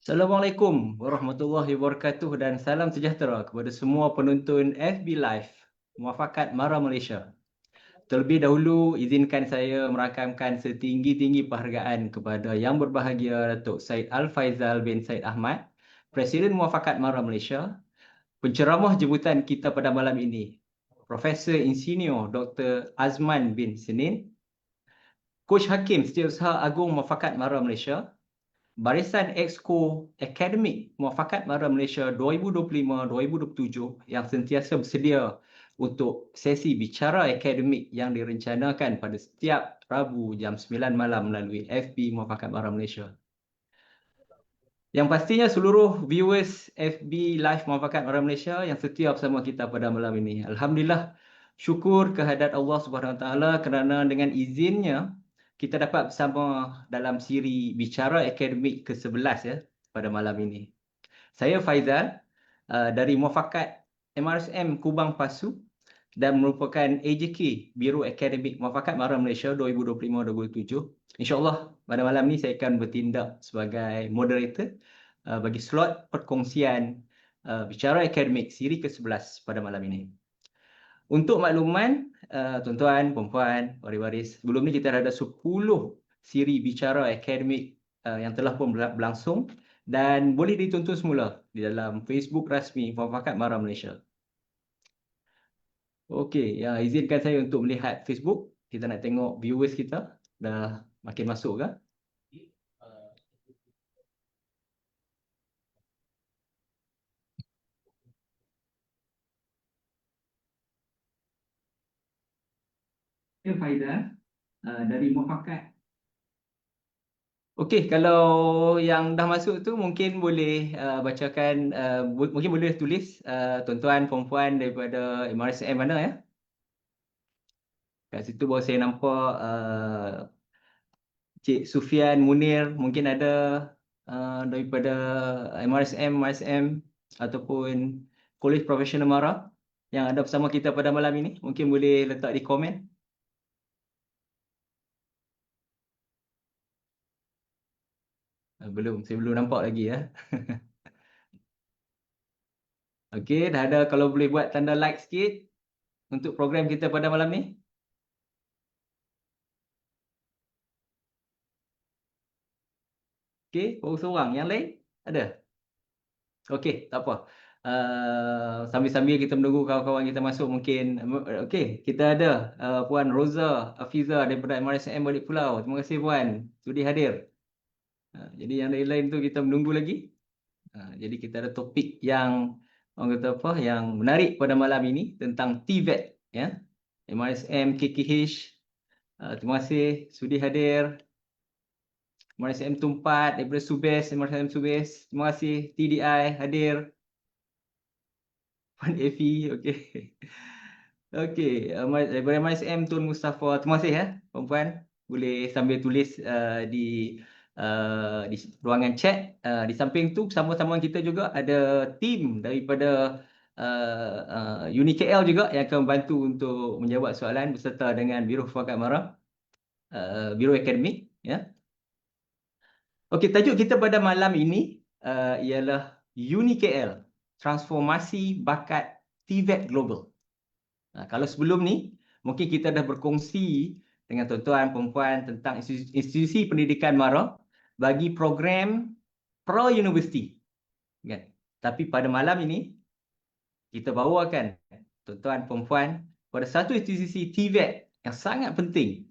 Assalamualaikum warahmatullahi wabarakatuh dan salam sejahtera kepada semua penonton FB Live Muafakat Mara Malaysia. Terlebih dahulu, izinkan saya merakamkan setinggi-tinggi penghargaan kepada Yang Berbahagia Datuk Syed Al-Faizal bin Syed Ahmad, Presiden Muafakat Mara Malaysia, penceramah jemputan kita pada malam ini, Profesor Insinyur Dr. Azman bin Senin, Coach Hakim Setiausaha Agung Muafakat Mara Malaysia, Barisan Exco Akademik Muafakat Mara Malaysia 2025-2027 yang sentiasa bersedia untuk sesi bicara akademik yang direncanakan pada setiap Rabu jam 9 malam melalui FB Muafakat Mara Malaysia. Yang pastinya seluruh viewers FB Live Muafakat Mara Malaysia yang setia bersama kita pada malam ini. Alhamdulillah, syukur kehadirat Allah Subhanahu Wa Taala kerana dengan izinnya kita dapat bersama dalam siri bicara akademik ke-11 ya pada malam ini. Saya Faizal dari Muafakat MRSM Kubang Pasu dan merupakan AJK Biro Akademik Muafakat Mara Malaysia 2025-2027. InsyaAllah pada malam ini saya akan bertindak sebagai moderator bagi slot perkongsian bicara akademik siri ke-11 pada malam ini. Untuk makluman, tuan-tuan, puan-puan, waris-waris, sebelum ni kita ada 10 siri bicara akademik yang telah pun berlangsung dan boleh ditonton semula di dalam Facebook rasmi Muafakat Mara Malaysia. Okey, ya, izinkan saya untuk melihat Facebook. Kita nak tengok viewers kita dah makin masuk ke? Ya, Faizal dari Muafakat. Okey, kalau yang dah masuk tu mungkin boleh bacakan, mungkin boleh tulis tuan-tuan, puan-puan daripada MRSM mana ya? Kat situ baru saya nampak Cik Sufian Munir, mungkin ada daripada MRSM ataupun Kolej Profesional Mara yang ada bersama kita pada malam ini. Mungkin boleh letak di komen. Belum, saya belum nampak lagi ya. Okey, dah ada, kalau boleh buat tanda like sikit untuk program kita pada malam ni. Okey, baru seorang. Yang lain ada? Okey, tak apa. Sambil-sambil kita menunggu kawan-kawan kita masuk mungkin. Okey, kita ada Puan Roza Afiza daripada MRSM Balik Pulau. Terima kasih Puan sudi hadir. Jadi yang lain-lain tu kita menunggu lagi. Jadi kita ada topik yang orang kata apa, yang menarik pada malam ini tentang TVET ya. MRSM KKH. Terima kasih sudi hadir. MRSM Tumpat daripada Subes, MRSM Subes. Terima kasih TDI hadir. Puan Efi, okey. Okey, daripada MRSM Tun Mustafa. Terima kasih ya, puan-puan. Boleh sambil tulis di ruangan chat. Di samping tu sama-sama kita juga ada tim daripada UniKL juga yang akan membantu untuk menjawab soalan beserta dengan Biro Muafakat Mara, Biro Akademik ya. Okey, tajuk kita pada malam ini ialah UniKL, transformasi bakat TVET Global. Kalau sebelum ni, mungkin kita dah berkongsi dengan tuan-tuan, perempuan tentang institusi pendidikan Mara bagi program pro-universiti. Kan? Tapi pada malam ini, kita bawakan tuan-tuan, perempuan pada satu institusi TVET yang sangat penting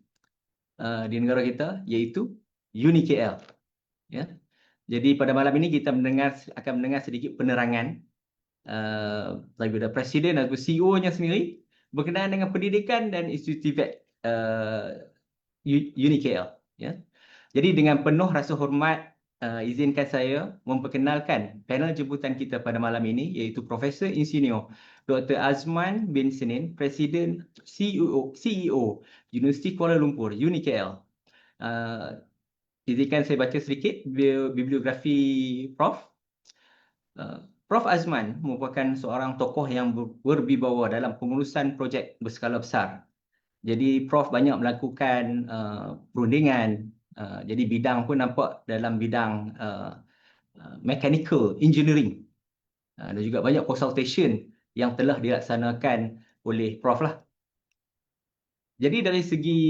di negara kita, iaitu UniKL. Ya. Jadi pada malam ini kita akan mendengar sedikit penerangan daripada Presiden atau CEO-nya sendiri berkenaan dengan pendidikan dan institusi TVET UniKL. Ya. Jadi dengan penuh rasa hormat, izinkan saya memperkenalkan panel jemputan kita pada malam ini, iaitu Profesor Insinyur Dr. Azman bin Senin, Presiden CEO Universiti Kuala Lumpur UniKL. Izinkan saya baca sedikit bibliografi Prof. Prof Azman merupakan seorang tokoh yang berwibawa dalam pengurusan projek berskala besar. Jadi Prof banyak melakukan perundingan. Jadi bidang pun nampak dalam bidang mechanical engineering. Dan juga banyak consultation yang telah dilaksanakan oleh Prof lah. Jadi dari segi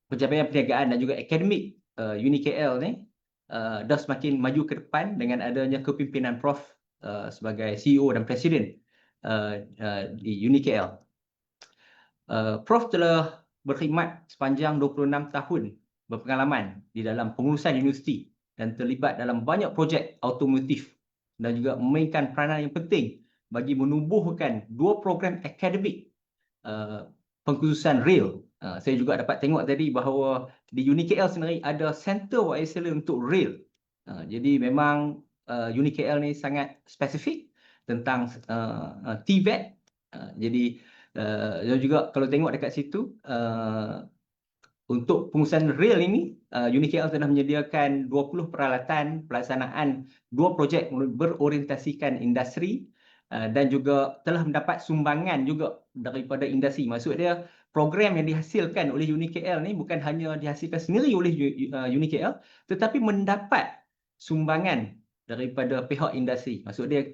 pencapaian perniagaan dan juga akademik UniKL ni dah semakin maju ke depan dengan adanya kepimpinan Prof sebagai CEO dan Presiden di UniKL. Prof telah berkhidmat sepanjang 26 tahun berpengalaman di dalam pengurusan universiti dan terlibat dalam banyak projek automotif dan juga memainkan peranan yang penting bagi menubuhkan 2 program akademik pengkhususan rail. Saya juga dapat tengok tadi bahawa di UniKL sendiri ada Center of Excellence untuk rail. Jadi memang UniKL ni sangat spesifik tentang TVET. Jadi dan juga kalau tengok dekat situ untuk pengurusan rail ini UniKL telah menyediakan 20 peralatan pelaksanaan 2 projek berorientasikan industri dan juga telah mendapat sumbangan juga daripada industri. Maksud dia program yang dihasilkan oleh UniKL ni bukan hanya dihasilkan sendiri oleh UniKL tetapi mendapat sumbangan daripada pihak industri. Maksud dia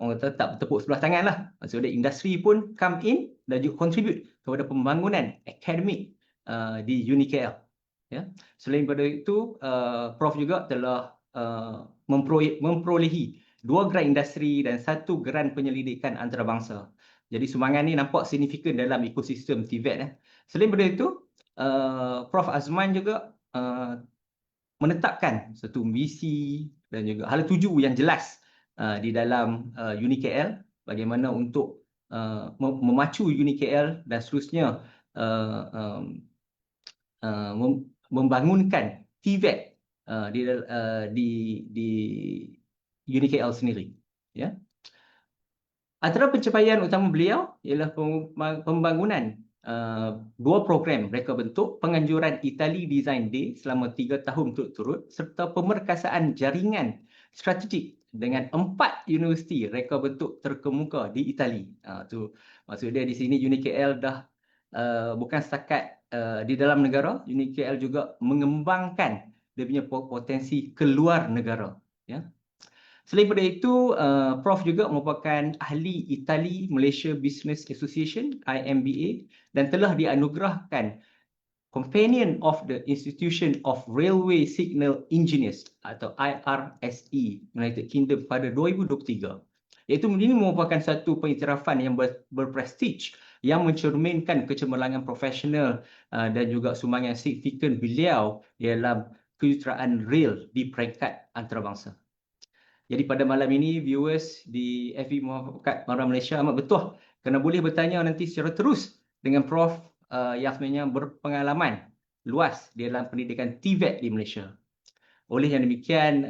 orang kata tak bertepuk sebelah tangan lah. Maksud dia industri pun come in dan juga contribute kepada pembangunan akademik di UniKL. Ya. Selain daripada itu, Prof juga telah memperolehi 2 geran industri dan 1 geran penyelidikan antarabangsa. Jadi sumbangan ni nampak signifikan dalam ekosistem TVET. Selain daripada itu, Prof Azman juga menetapkan satu misi dan juga hala tuju yang jelas di dalam UniKL, bagaimana untuk memacu UniKL dan seterusnya membangunkan TVET di UniKL sendiri. Ya. Antara pencapaian utama beliau ialah pembangunan 2 program reka bentuk penganjuran Italy Design Day selama 3 tahun berturut-turut serta pemerkasaan jaringan strategik dengan 4 universiti reka bentuk terkemuka di Itali. Tu maksud dia di sini UniKL dah bukan setakat di dalam negara, UniKL juga mengembangkan dia punya potensi keluar negara. Ya. Selain daripada itu, Prof juga merupakan ahli Italy Malaysia Business Association IMBA dan telah dianugerahkan Companion of the Institution of Railway Signal Engineers atau IRSE United Kingdom pada 2023. Iaitu ini merupakan satu pengiktirafan yang berprestij yang mencerminkan kecemerlangan profesional dan juga sumbangan signifikan beliau dalam kejuruteraan rail di peringkat antarabangsa. Jadi pada malam ini viewers di FB Muafakat Mara Malaysia amat betul kerana boleh bertanya nanti secara terus dengan Prof yang sebenarnya berpengalaman luas di dalam pendidikan TVET di Malaysia. Oleh yang demikian,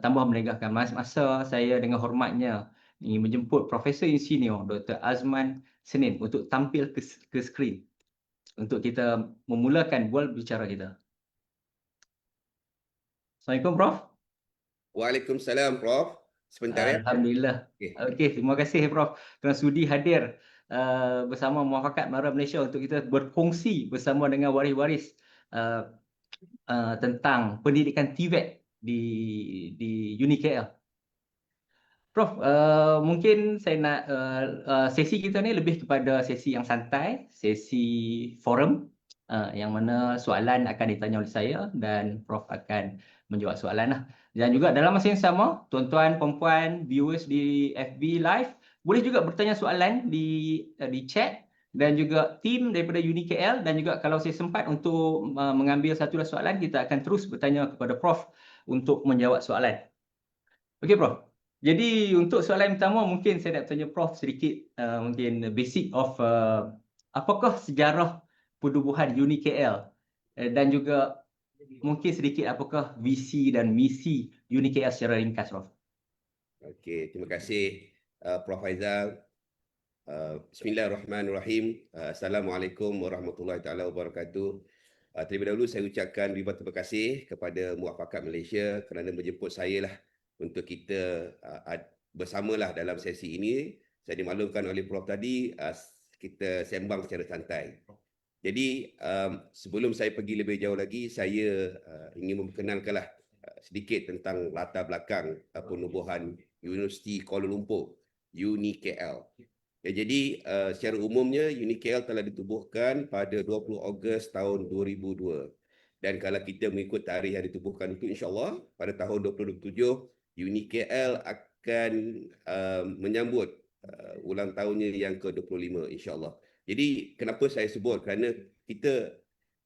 tambah menegahkan masa saya dengan hormatnya ingin menjemput Profesor Insinyur Dr. Azman Senin untuk tampil ke skrin untuk kita memulakan bual bicara kita. Assalamualaikum Prof. Waalaikumsalam Prof. Sebentar ya. Alhamdulillah. Okey, terima kasih Prof kerana sudi hadir bersama Muafakat Mara Malaysia untuk kita berkongsi bersama dengan waris-waris tentang pendidikan TVET di UniKL. Prof, mungkin saya nak sesi kita ni lebih kepada sesi yang santai, sesi forum yang mana soalan akan ditanya oleh saya dan Prof akan menjawab soalan lah. Dan juga dalam masa yang sama, tuan-tuan, puan-puan, viewers di FB Live boleh juga bertanya soalan di chat dan juga tim daripada UniKL dan juga kalau saya sempat untuk mengambil satu soalan, kita akan terus bertanya kepada Prof untuk menjawab soalan. Okey Prof. Jadi untuk soalan pertama mungkin saya nak tanya Prof sedikit mungkin basic of apakah sejarah penubuhan UniKL dan juga mungkin sedikit apakah visi dan misi UniKL secara ringkas Prof. Okey, terima kasih Prof Faizal. Bismillahirrahmanirrahim. Assalamualaikum warahmatullahi taala wabarakatuh. Terlebih dahulu saya ucapkan ribuan terima kasih kepada Muafakat Malaysia kerana menjemput saya lah untuk kita bersamalah dalam sesi ini. Saya dimaklumkan oleh Prof tadi, kita sembang secara santai. Jadi sebelum saya pergi lebih jauh lagi, saya ingin memperkenalkanlah sedikit tentang latar belakang penubuhan Universiti Kuala Lumpur, UniKL. Jadi secara umumnya UniKL telah ditubuhkan pada 20 Ogos tahun 2002. Dan kalau kita mengikut tarikh yang ditubuhkan itu, insyaAllah pada tahun 2027 UniKL akan menyambut ulang tahunnya yang ke-25, insyaAllah. Jadi kenapa saya sebut? Kerana kita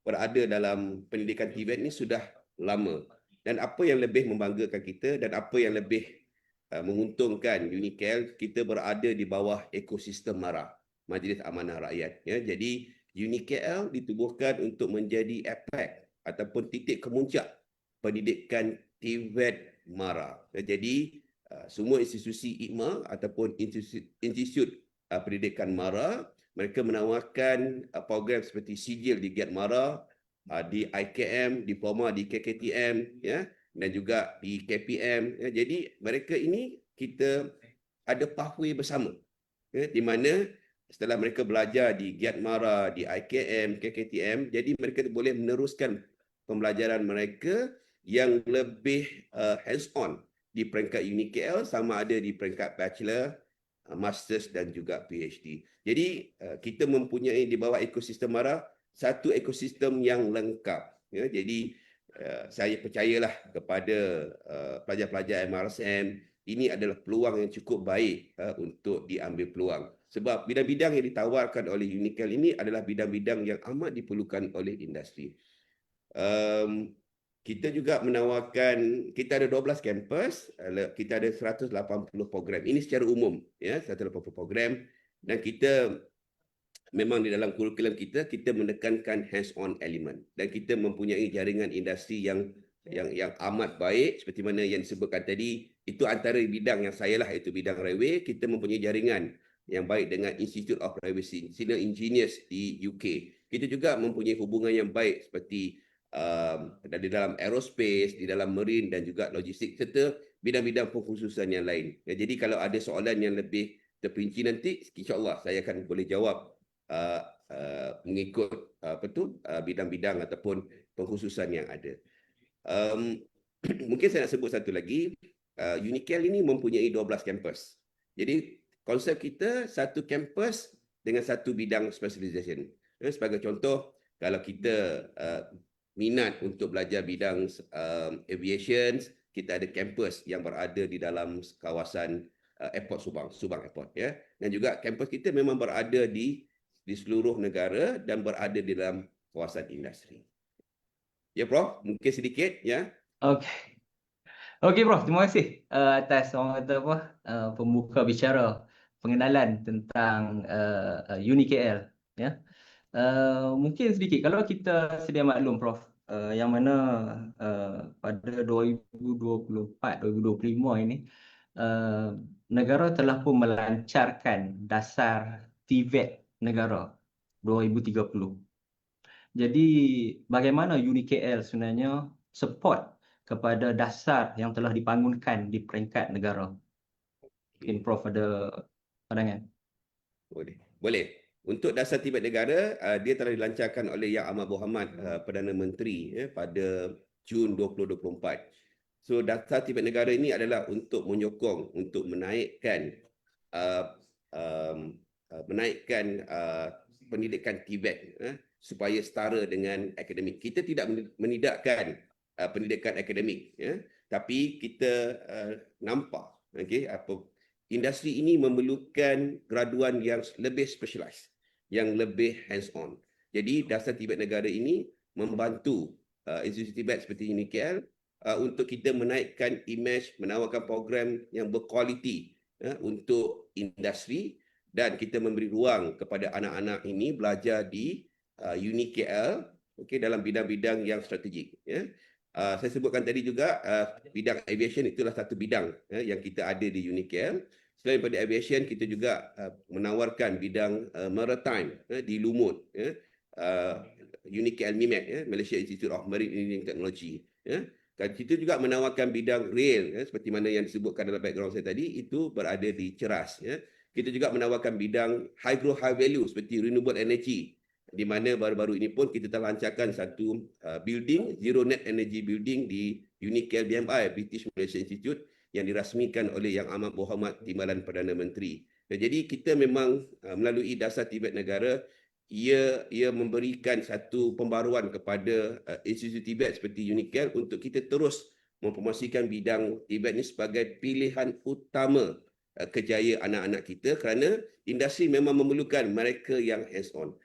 berada dalam pendidikan TVET ni sudah lama. Dan apa yang lebih membanggakan kita dan apa yang lebih menguntungkan UniKL, kita berada di bawah ekosistem MARA, Majlis Amanah Rakyat. Ya. Jadi UniKL ditubuhkan untuk menjadi apex ataupun titik kemuncak pendidikan TVET MARA. Ya, jadi semua institusi IKMA ataupun institut pendidikan MARA, mereka menawarkan program seperti sijil di GAT MARA, di IKM, diploma di KKTM, ya, dan juga di KPM. Ya. Jadi mereka ini kita ada pathway bersama, ya, di mana setelah mereka belajar di GAT MARA, di IKM, KKTM, jadi mereka boleh meneruskan pembelajaran mereka yang lebih hands-on di peringkat UniKL, sama ada di peringkat bachelor, masters dan juga PhD. Jadi kita mempunyai di bawah ekosistem MARA satu ekosistem yang lengkap. Ya, jadi saya percayalah kepada pelajar-pelajar MRSM, ini adalah peluang yang cukup baik untuk diambil peluang. Sebab bidang-bidang yang ditawarkan oleh UniKL ini adalah bidang-bidang yang amat diperlukan oleh industri. Kita juga menawarkan, kita ada 12 kampus, kita ada 180 program. Ini secara umum, ya, 180 program, dan kita memang di dalam kurikulum kita menekankan hands-on element, dan kita mempunyai jaringan industri yang amat baik. Seperti mana yang disebutkan tadi, itu antara bidang yang saya lah, iaitu bidang railway. Kita mempunyai jaringan yang baik dengan Institute of Railway Senior Engineers di UK. Kita juga mempunyai hubungan yang baik seperti di dalam aerospace, di dalam marine dan juga logistik, serta bidang-bidang pengkhususan yang lain. Ya, jadi kalau ada soalan yang lebih terperinci nanti, insyaAllah saya akan boleh jawab mengikut bidang-bidang ataupun pengkhususan yang ada. Mungkin saya nak sebut satu lagi, UniKL ini mempunyai 12 kampus. Jadi konsep kita satu kampus dengan satu bidang specialization. Sebagai contoh, kalau kita minat untuk belajar bidang aviation, kita ada kampus yang berada di dalam kawasan Airport Subang Airport, ya. Dan juga kampus kita memang berada di seluruh negara dan berada di dalam kawasan industri. Ya, Prof, mungkin sedikit, ya. Okey Prof, terima kasih atas orang kata apa pembuka bicara pengenalan tentang UniKL, ya. Mungkin sedikit kalau kita sedia maklum Prof, yang mana pada 2024-2025 ini negara telah pun melancarkan dasar TVET negara 2030. Jadi bagaimana UniKL sebenarnya support kepada dasar yang telah dibangunkan di peringkat negara? Mungkin Prof ada pandangan. Boleh. Untuk dasar TVET negara, dia telah dilancarkan oleh Yang Amat Berhormat Perdana Menteri, ya, pada Jun 2024. So dasar TVET negara ini adalah untuk menyokong, untuk menaikkan pendidikan TVET supaya setara dengan akademik. Kita tidak menidakkan pendidikan akademik, ya, tapi kita nampak, industri ini memerlukan graduan yang lebih specialized, yang lebih hands-on. Jadi dasar TVET negara ini membantu institusi TVET seperti UniKL untuk kita menaikkan imej, menawarkan program yang berkualiti untuk industri, dan kita memberi ruang kepada anak-anak ini belajar di UniKL, dalam bidang-bidang yang strategik. Ya. Saya sebutkan tadi juga bidang aviation itulah satu bidang yang kita ada di UniKL. Selain daripada aviation, kita juga menawarkan bidang maritime di Lumut, UniKL MIMET, Malaysia Institute of Marine Engineering Technology. Kita juga menawarkan bidang rail, seperti mana yang disebutkan dalam background saya tadi, itu berada di Ceras. Kita juga menawarkan bidang high growth, high value seperti renewable energy, di mana baru-baru ini pun kita telah lancarkan satu building, Zero Net Energy Building di Unicare BMI, British Malaysia Institute, yang dirasmikan oleh Yang Amat Berhormat Timbalan Perdana Menteri. Jadi kita memang melalui Dasar Tibet Negara, ia memberikan satu pembaruan kepada institusi Tibet seperti Unicare untuk kita terus mempromosikan bidang Tibet ini sebagai pilihan utama kejayaan anak-anak kita, kerana industri memang memerlukan mereka yang hands on.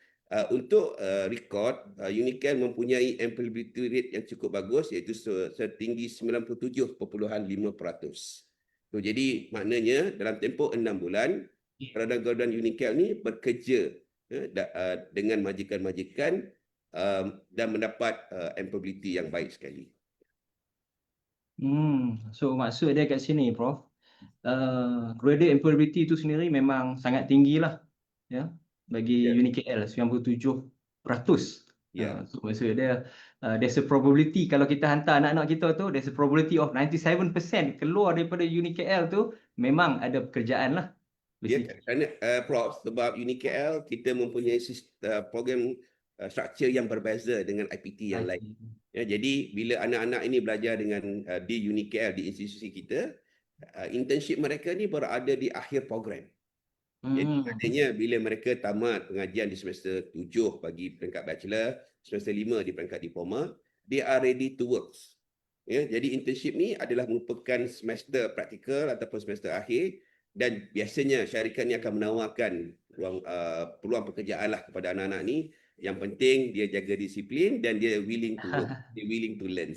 Untuk rekod, Unicare mempunyai employability rate yang cukup bagus, iaitu setinggi 97.5%. Jadi maknanya dalam tempoh 6 bulan, kawalan Unicare ini bekerja dengan majikan-majikan dan mendapat employability yang baik sekali. So maksud dia kat sini, Prof, graded employability itu sendiri memang sangat tinggi lah, ya, bagi Unicare 97%. So maksud dia there's a probability kalau kita hantar anak-anak kita tu, there's a probability of 97% keluar daripada Unicare tu memang ada pekerjaan lah. Ya, kerana Prof, sebab Unicare kita mempunyai program struktur yang berbeza dengan IPT yang lain. Jadi bila anak-anak ini belajar dengan di Unicare, di institusi kita, internship mereka ni berada di akhir program. Jadi maknanya bila mereka tamat pengajian di semester 7 bagi peringkat bachelor, semester 5 di peringkat diploma, they are ready to work. Jadi internship ni adalah merupakan semester praktikal ataupun semester akhir, dan biasanya syarikat ni akan menawarkan peluang pekerjaan lah kepada anak-anak ni. Yang penting dia jaga disiplin dan dia willing to work, dia willing to learn.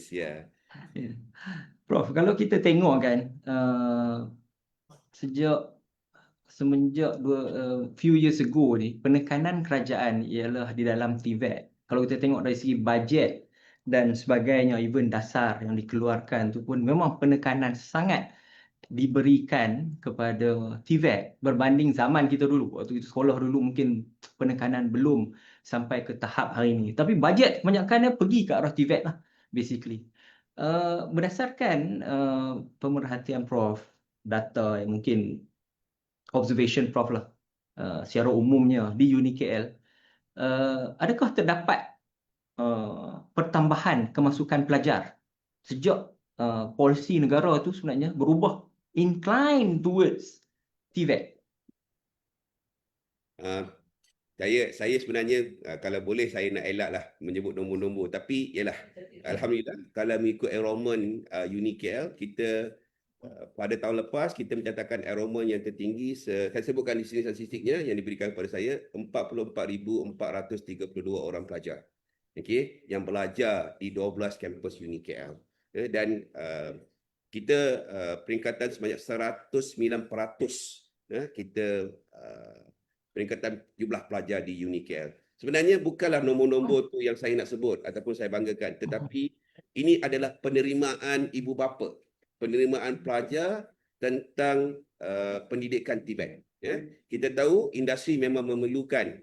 Prof, kalau kita tengok kan, semenjak few years ago ni, penekanan kerajaan ialah di dalam TVET. Kalau kita tengok dari segi bajet dan sebagainya, even dasar yang dikeluarkan tu pun memang penekanan sangat diberikan kepada TVET berbanding zaman kita dulu. Waktu itu sekolah dulu mungkin penekanan belum sampai ke tahap hari ini. Tapi bajet kebanyakannya pergi ke arah TVET lah, basically. Berdasarkan pemerhatian Prof, data yang mungkin observation Prof lah, secara umumnya di Unicare, adakah terdapat pertambahan kemasukan pelajar sejak polisi negara tu sebenarnya berubah incline towards TVET? Saya sebenarnya kalau boleh saya nak elak lah menyebut nombor-nombor, tapi ialah alhamdulillah kalau mengikut enrollment Unicare, kita pada tahun lepas kita mencatatkan enrollment yang tertinggi, saya sebutkan di sini statistiknya yang diberikan kepada saya, 44,432 orang pelajar, yang belajar di 12 kampus Unicare. Dan kita peringkatan sebanyak 109%, kita peningkatan jumlah pelajar di Unicare. Sebenarnya bukanlah nombor-nombor tu yang saya nak sebut ataupun saya banggakan, tetapi ini adalah penerimaan ibu bapa, penerimaan pelajar tentang pendidikan Tibet. Kita tahu industri memang memerlukan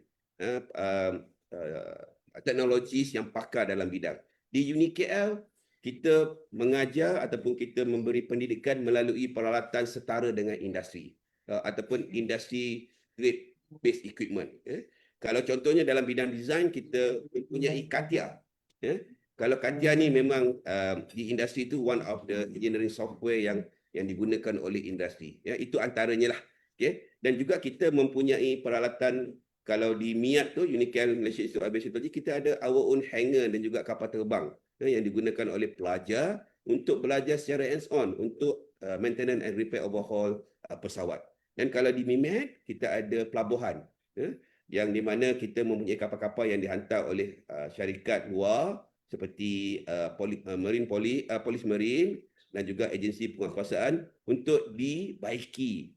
teknologi yang pakar dalam bidang. Di Unicare, kita mengajar ataupun kita memberi pendidikan melalui peralatan setara dengan industri ataupun industri grade based equipment. Kalau contohnya dalam bidang design, kita mempunyai CATIA. Kalau CATIA ni memang di industri itu one of the engineering software yang digunakan oleh industri. Itu antaranya lah. Dan juga kita mempunyai peralatan, kalau di MIAT tu, Unicare Malaysia Institute of Aviation Technology, kita ada our own hangar dan juga kapal terbang yang digunakan oleh pelajar untuk belajar secara hands-on untuk maintenance and repair overhaul pesawat. Dan kalau di MIMET, kita ada pelabuhan, yang di mana kita mempunyai kapal-kapal yang dihantar oleh syarikat luar seperti Polis Marine dan juga agensi penguasaan untuk dibaiki,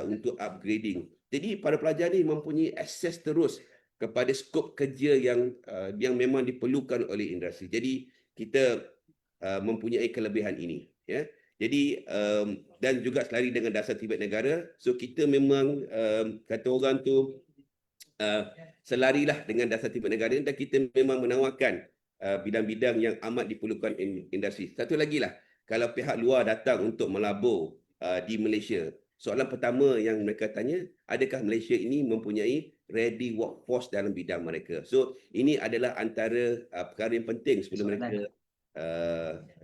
untuk upgrading. Jadi para pelajar ni mempunyai akses terus kepada skop kerja yang memang diperlukan oleh industri. Jadi kita mempunyai kelebihan ini. Jadi dan juga selari dengan Dasar Tibet Negara, so kita memang kata orang tu selarilah dengan Dasar Tibet Negara, dan kita memang menawarkan bidang-bidang yang amat diperlukan industri. Satu lagi lah, kalau pihak luar datang untuk melabur di Malaysia, soalan pertama yang mereka tanya, adakah Malaysia ini mempunyai ready workforce dalam bidang mereka? So, ini adalah antara perkara yang penting sebelum mereka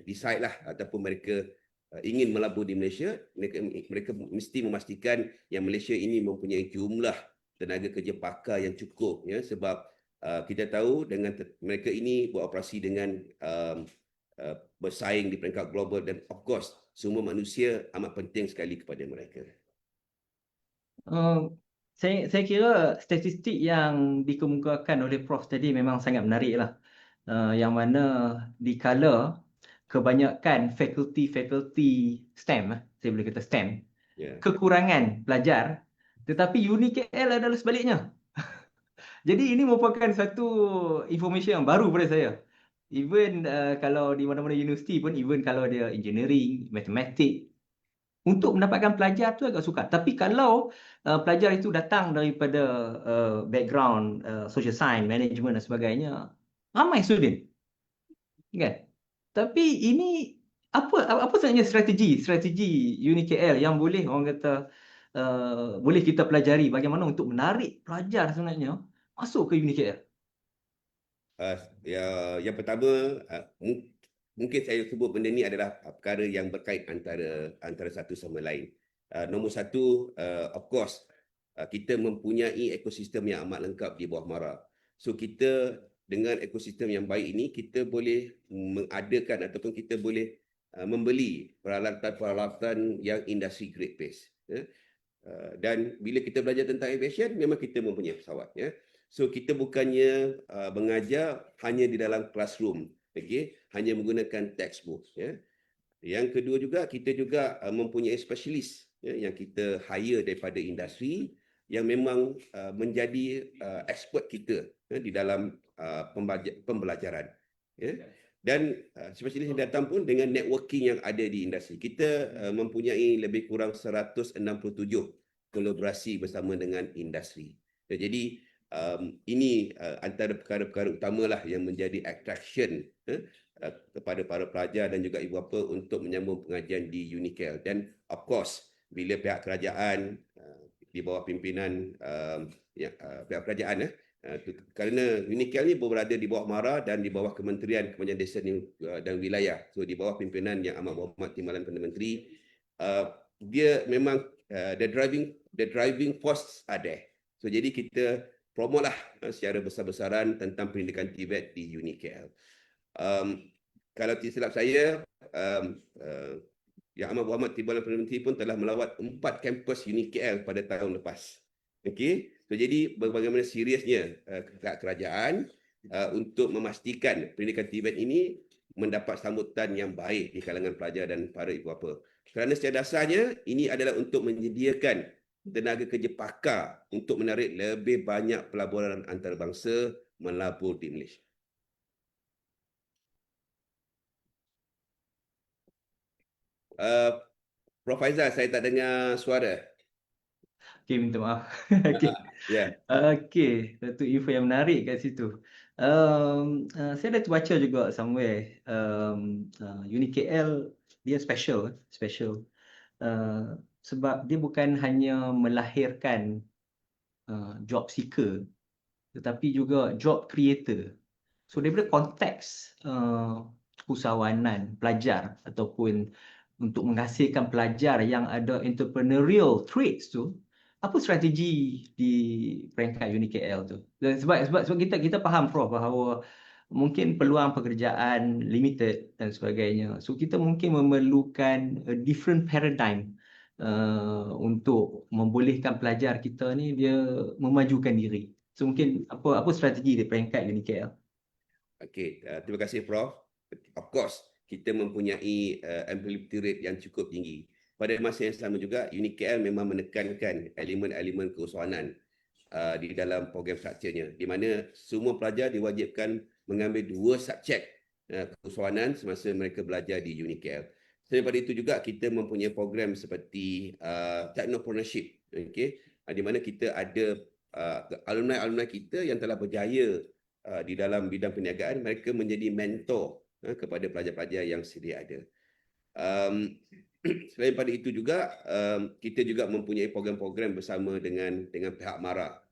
decide lah ataupun mereka ingin melabur di Malaysia. Mereka mesti memastikan yang Malaysia ini mempunyai jumlah tenaga kerja pakar yang cukup, ya, sebab kita tahu dengan mereka ini beroperasi dengan bersaing di peringkat global, dan of course semua manusia amat penting sekali kepada mereka. Saya kira statistik yang dikemukakan oleh Prof tadi memang sangat menarik lah. Yang mana dikala kebanyakan fakulti STEM, saya boleh kata STEM, kekurangan pelajar, tetapi UniKL adalah sebaliknya. Jadi ini merupakan satu information yang baru pada saya. Even kalau di mana-mana universiti pun, even kalau dia engineering, matematik, untuk mendapatkan pelajar tu agak sukar. Tapi kalau pelajar itu datang daripada background social science, management dan sebagainya, ramai student. Kan? Tapi ini apa sebenarnya strategi UniKL yang boleh orang kata boleh kita pelajari bagaimana untuk menarik pelajar sebenarnya masuk ke UniKL? Yang pertama, mungkin saya sebut benda ni adalah perkara yang berkait antara satu sama lain. Nombor satu, of course, kita mempunyai ekosistem yang amat lengkap di bawah MARA. So kita dengan ekosistem yang baik ini, kita boleh mengadakan ataupun kita boleh membeli peralatan-peralatan yang industry grade base. Dan bila kita belajar tentang aviation, memang kita mempunyai pesawat. Ya. So kita bukannya mengajar hanya di dalam classroom, okay? Hanya menggunakan textbook. Ya. Yang kedua juga, kita juga mempunyai spesialis, ya, yang kita hire daripada industri yang memang menjadi expert kita, ya, di dalam pembelajaran. Ya. Dan spesialis yang datang pun dengan networking yang ada di industri. Kita mempunyai lebih kurang 167 kolaborasi bersama dengan industri. Jadi ini antara perkara-perkara utamalah yang menjadi attraction kepada para pelajar dan juga ibu bapa untuk menyambung pengajian di UniKL. Dan of course, bila pihak kerajaan di bawah pimpinan pihak kerajaan, kerana UniKL ni berada di bawah MARA dan di bawah Kementerian Kemajuan Desa dan Wilayah. So di bawah pimpinan Yang Amat Berhormat Timbalan Perdana Menteri, dia memang the driving force ada. So jadi kita promote lah secara besar-besaran tentang pendidikan TVET di UniKL. Kalau tidak silap saya, Yang Amat Berhormat Timbalan Perdana Menteri pun telah melawat 4 kampus UniKL pada tahun lepas. Okey, so jadi bagaimana seriusnya kerajaan untuk memastikan pendidikan TVET ini mendapat sambutan yang baik di kalangan pelajar dan para ibu bapa. Kerana secara dasarnya ini adalah untuk menyediakan tenaga kerja pakar untuk menarik lebih banyak pelaburan antarabangsa melabur di Malaysia. Prof Faizal, saya tak dengar suara. Okey, minta maaf. Okey. Okey, satu info yang menarik kat situ. Saya dah terbaca juga somewhere, UniKL dia special. Sebab dia bukan hanya melahirkan job seeker, tetapi juga job creator. So daripada konteks usahawanan pelajar ataupun untuk menghasilkan pelajar yang ada entrepreneurial traits tu, apa strategi di peringkat UniKL tu? Sebab kita faham, Prof, bahawa mungkin peluang pekerjaan limited dan sebagainya. So kita mungkin memerlukan a different paradigm untuk membolehkan pelajar kita ni dia memajukan diri. So mungkin apa strategi di peringkat UniKL? Okey, terima kasih Prof. Of course, kita mempunyai employability rate yang cukup tinggi. Pada masa yang sama juga, UniKL memang menekankan elemen-elemen keusahawanan di dalam program strukturnya, di mana semua pelajar diwajibkan mengambil 2 subjek keusahawanan semasa mereka belajar di UniKL. Selain daripada itu juga, kita mempunyai program seperti technopreneurship, okay? Di mana kita ada alumni-alumni kita yang telah berjaya di dalam bidang perniagaan, mereka menjadi mentor kepada pelajar-pelajar yang sedia ada. Selain pada itu juga, kita juga mempunyai program-program bersama dengan pihak MARA,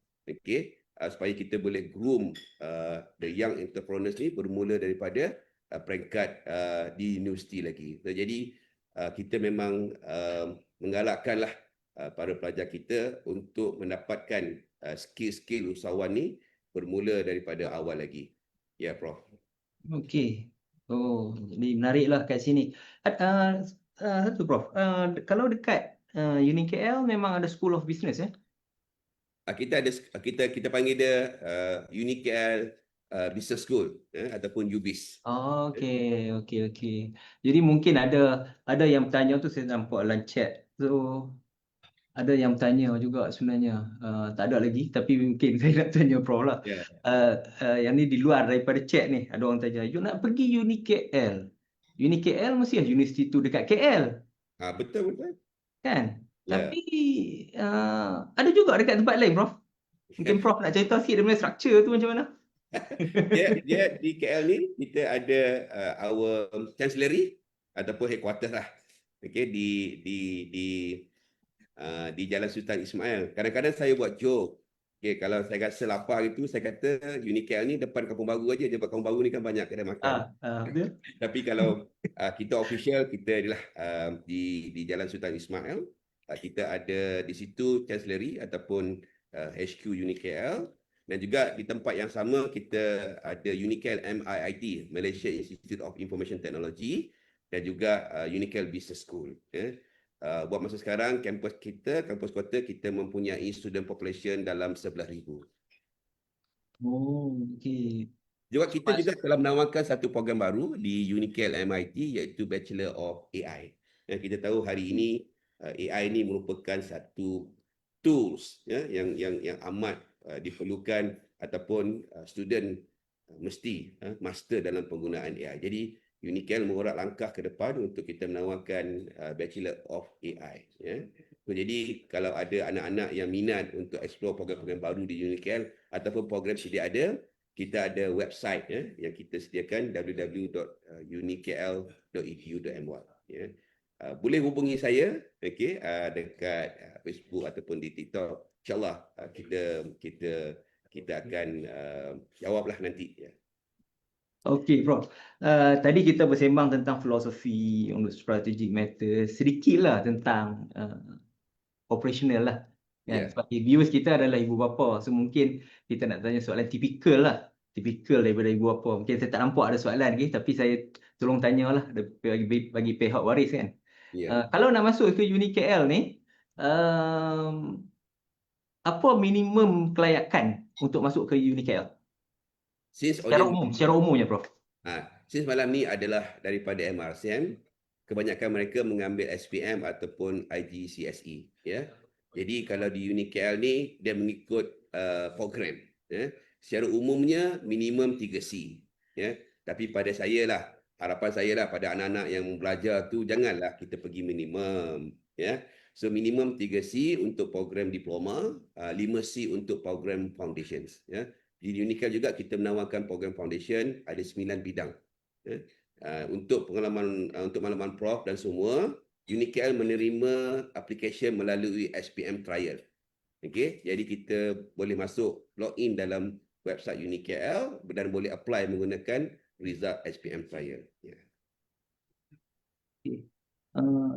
supaya kita boleh groom the young entrepreneurs ni bermula daripada peringkat di universiti lagi. Jadi kita memang menggalakkanlah para pelajar kita untuk mendapatkan skill-skill usahawan ni bermula daripada awal lagi. Ya, Prof. Okey. Oh, jadi menariklah kat sini. Satu Prof, kalau dekat UniKL memang ada School of Business Kita panggil dia UniKL Business School ataupun UBIS. Okey. Jadi mungkin ada yang bertanya tu, saya nampak dalam chat. So ada yang bertanya juga sebenarnya. Tak ada lagi, tapi mungkin saya nak tanya Prof lah. Ya. Yang ni di luar daripada chat ni. Ada orang tanya, you nak pergi UniKL. UniKL mesti universiti tu dekat KL. Betul. Kan? Ya. Tapi ada juga dekat tempat lain, Prof. Mungkin Prof nak cerita sikit dia punya structure tu macam mana? Dia di KL ni kita ada our chancellery ataupun headquarters lah. Di Jalan Sultan Ismail. Kadang-kadang saya buat joke. Kalau saya rasa lapar itu, saya kata UniKL ni depan Kampung Baru aja. Sebab Kampung Baru ni kan banyak kedai makan. Betul. Tapi kalau kita official, kita adalah di Jalan Sultan Ismail. Kita ada di situ chancellery ataupun HQ UniKL. Dan juga di tempat yang sama, kita ada UniKL MIIT, Malaysia Institute of Information Technology, dan juga UniKL Business School. Buat masa sekarang, kampus kota, kita mempunyai student population dalam 11,000. Oh, okey. Juga kita juga telah menawarkan satu program baru di UniKL MIT, iaitu Bachelor of AI. Yang kita tahu hari ini AI ini merupakan satu tools yang amat diperlukan, ataupun student mesti master dalam penggunaan AI. Jadi UniKL mengorak langkah ke depan untuk kita menawarkan Bachelor of AI. Jadi kalau ada anak-anak yang minat untuk explore program-program baru di UniKL ataupun program sedia ada, kita ada website yang kita sediakan, www.unikl.edu.my. Boleh hubungi saya dekat Facebook ataupun di TikTok. InsyaAllah kita akan jawablah nanti. Okey, Prof. Tadi kita bersembang tentang filosofi untuk strategic matters, sedikitlah tentang operational lah. Kan? Sebab viewers kita adalah ibu bapa. So mungkin kita nak tanya soalan tipikal lah. Tipikal daripada ibu bapa. Mungkin saya tak nampak ada soalan lagi, tapi saya tolong tanyalah bagi pihak waris kan. Kalau nak masuk ke UniKL ni, apa minimum kelayakan untuk masuk ke UniKL? Secara umumnya, Prof. Since malam ni adalah daripada MRCM, kebanyakan mereka mengambil SPM ataupun IGCSE. Jadi kalau di UniKL ni, dia mengikut program. Secara umumnya minimum 3C. Tapi pada saya lah, harapan saya lah pada anak-anak yang belajar tu, janganlah kita pergi minimum. So minimum 3C untuk program diploma, 5C untuk program foundations. Di UniKL juga kita menawarkan program foundation, ada 9 bidang. Untuk makluman Prof dan semua, UniKL menerima application melalui SPM trial. Jadi kita boleh masuk login dalam website UniKL dan boleh apply menggunakan result SPM trial.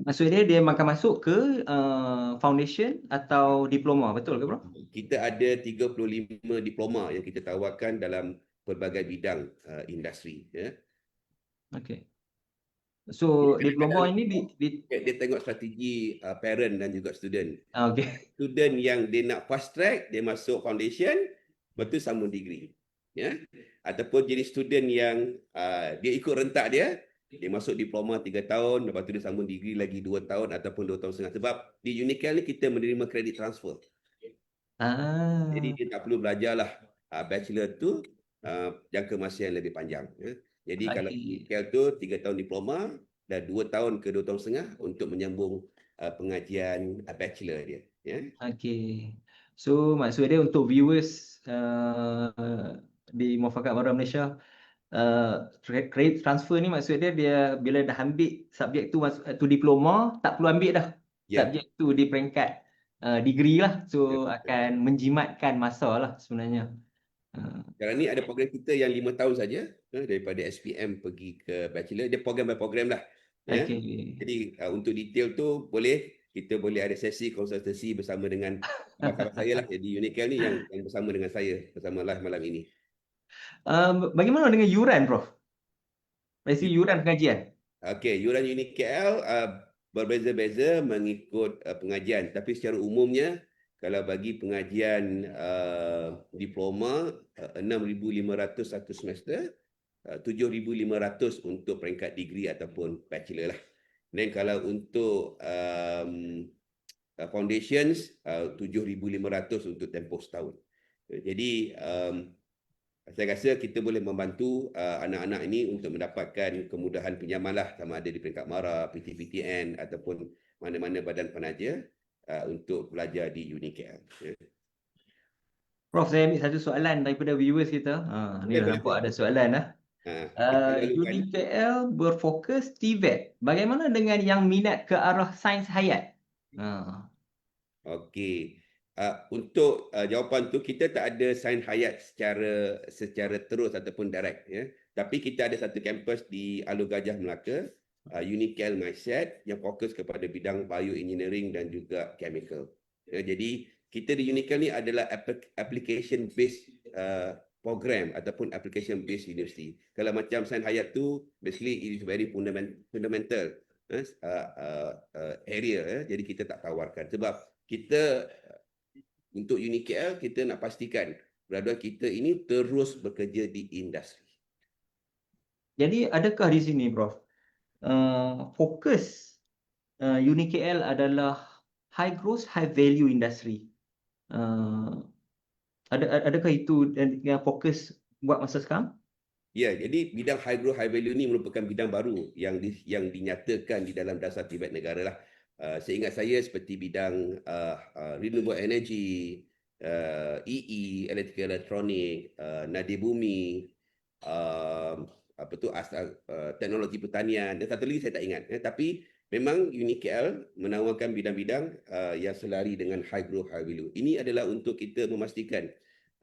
Maksudnya dia akan masuk ke foundation atau diploma, betul ke, Prof? Kita ada 35 diploma yang kita tawarkan dalam pelbagai bidang industri. Okey. So diploma ini dia tengok strategi parent dan juga student. Okey. Student yang dia nak fast track, dia masuk foundation, betul sambung degree. Ataupun jenis student yang dia ikut rentak dia masuk diploma 3 tahun, lepas tu dia sambung degree lagi 2 tahun ataupun 2 tahun setengah. Sebab di UniKL ni kita menerima kredit transfer. Jadi dia tak perlu belajarlah bachelor tu jangka masa yang lebih panjang. Jadi kalau UniKL tu 3 tahun diploma dan 2 tahun ke 2 tahun setengah untuk menyambung pengajian bachelor dia. Okey. So maksud dia untuk viewers di Muafakat Mara Malaysia. Credit transfer ni maksud dia bila dah ambil subjek tu masuk tu diploma, tak perlu ambil dah Ya, subjek tu di peringkat degree lah. So ya. akan menjimatkan masa lah sebenarnya. Sekarang ni ada program kita yang 5 tahun saja, daripada SPM pergi ke bachelor. Dia program by program lah. Ya. Okay. Jadi untuk detail tu kita boleh ada sesi konsultasi bersama dengan sahabat saya lah. Jadi Unicel ni yang bersama dengan saya bersama live malam ini. Bagaimana dengan yuran, Prof? Dari segi yuran pengajian? Okey, yuran Unicel berbeza-beza mengikut pengajian, tapi secara umumnya kalau bagi pengajian diploma 6,500 satu semester, 7,500 untuk peringkat degree ataupun bachelor lah. Dan kalau untuk foundations 7,500 untuk tempoh setahun. Jadi saya rasa kita boleh membantu anak-anak ini untuk mendapatkan kemudahan pinjaman lah, sama ada di peringkat MARA, PTPTN ataupun mana-mana badan penaja untuk belajar di Unicel. Ya. Prof, saya ambil satu soalan daripada viewers kita. Ni dah nampak ada soalan dah. Kita lalukan. Unicel berfokus TVET. Bagaimana dengan yang minat ke arah sains hayat? Okey. Untuk jawapan tu kita tak ada sains hayat secara terus ataupun direct, ya. Tapi kita ada satu kampus di Alor Gajah Melaka, Unicel Mindset, yang fokus kepada bidang bioengineering dan juga chemical. Ya, jadi kita di Unicel ni adalah application based program ataupun application based university. Kalau macam sains hayat tu basically it is very fundamental area, ya. Jadi kita tak tawarkan sebab kita untuk Unicel kita nak pastikan graduan kita ini terus bekerja di industri. Jadi adakah di sini, Prof, fokus Unicel adalah high growth, high value industry? Adakah itu yang fokus buat masa sekarang? Ya, jadi bidang high growth, high value ini merupakan bidang baru yang dinyatakan di dalam dasar Tibet negara lah. Seingat saya seperti bidang renewable energy, EE, electrical electronic, nadi bumi, teknologi pertanian, dan satu lagi saya tak ingat. Tapi memang Unicel menawarkan bidang-bidang yang selari dengan high growth, high value. Ini adalah untuk kita memastikan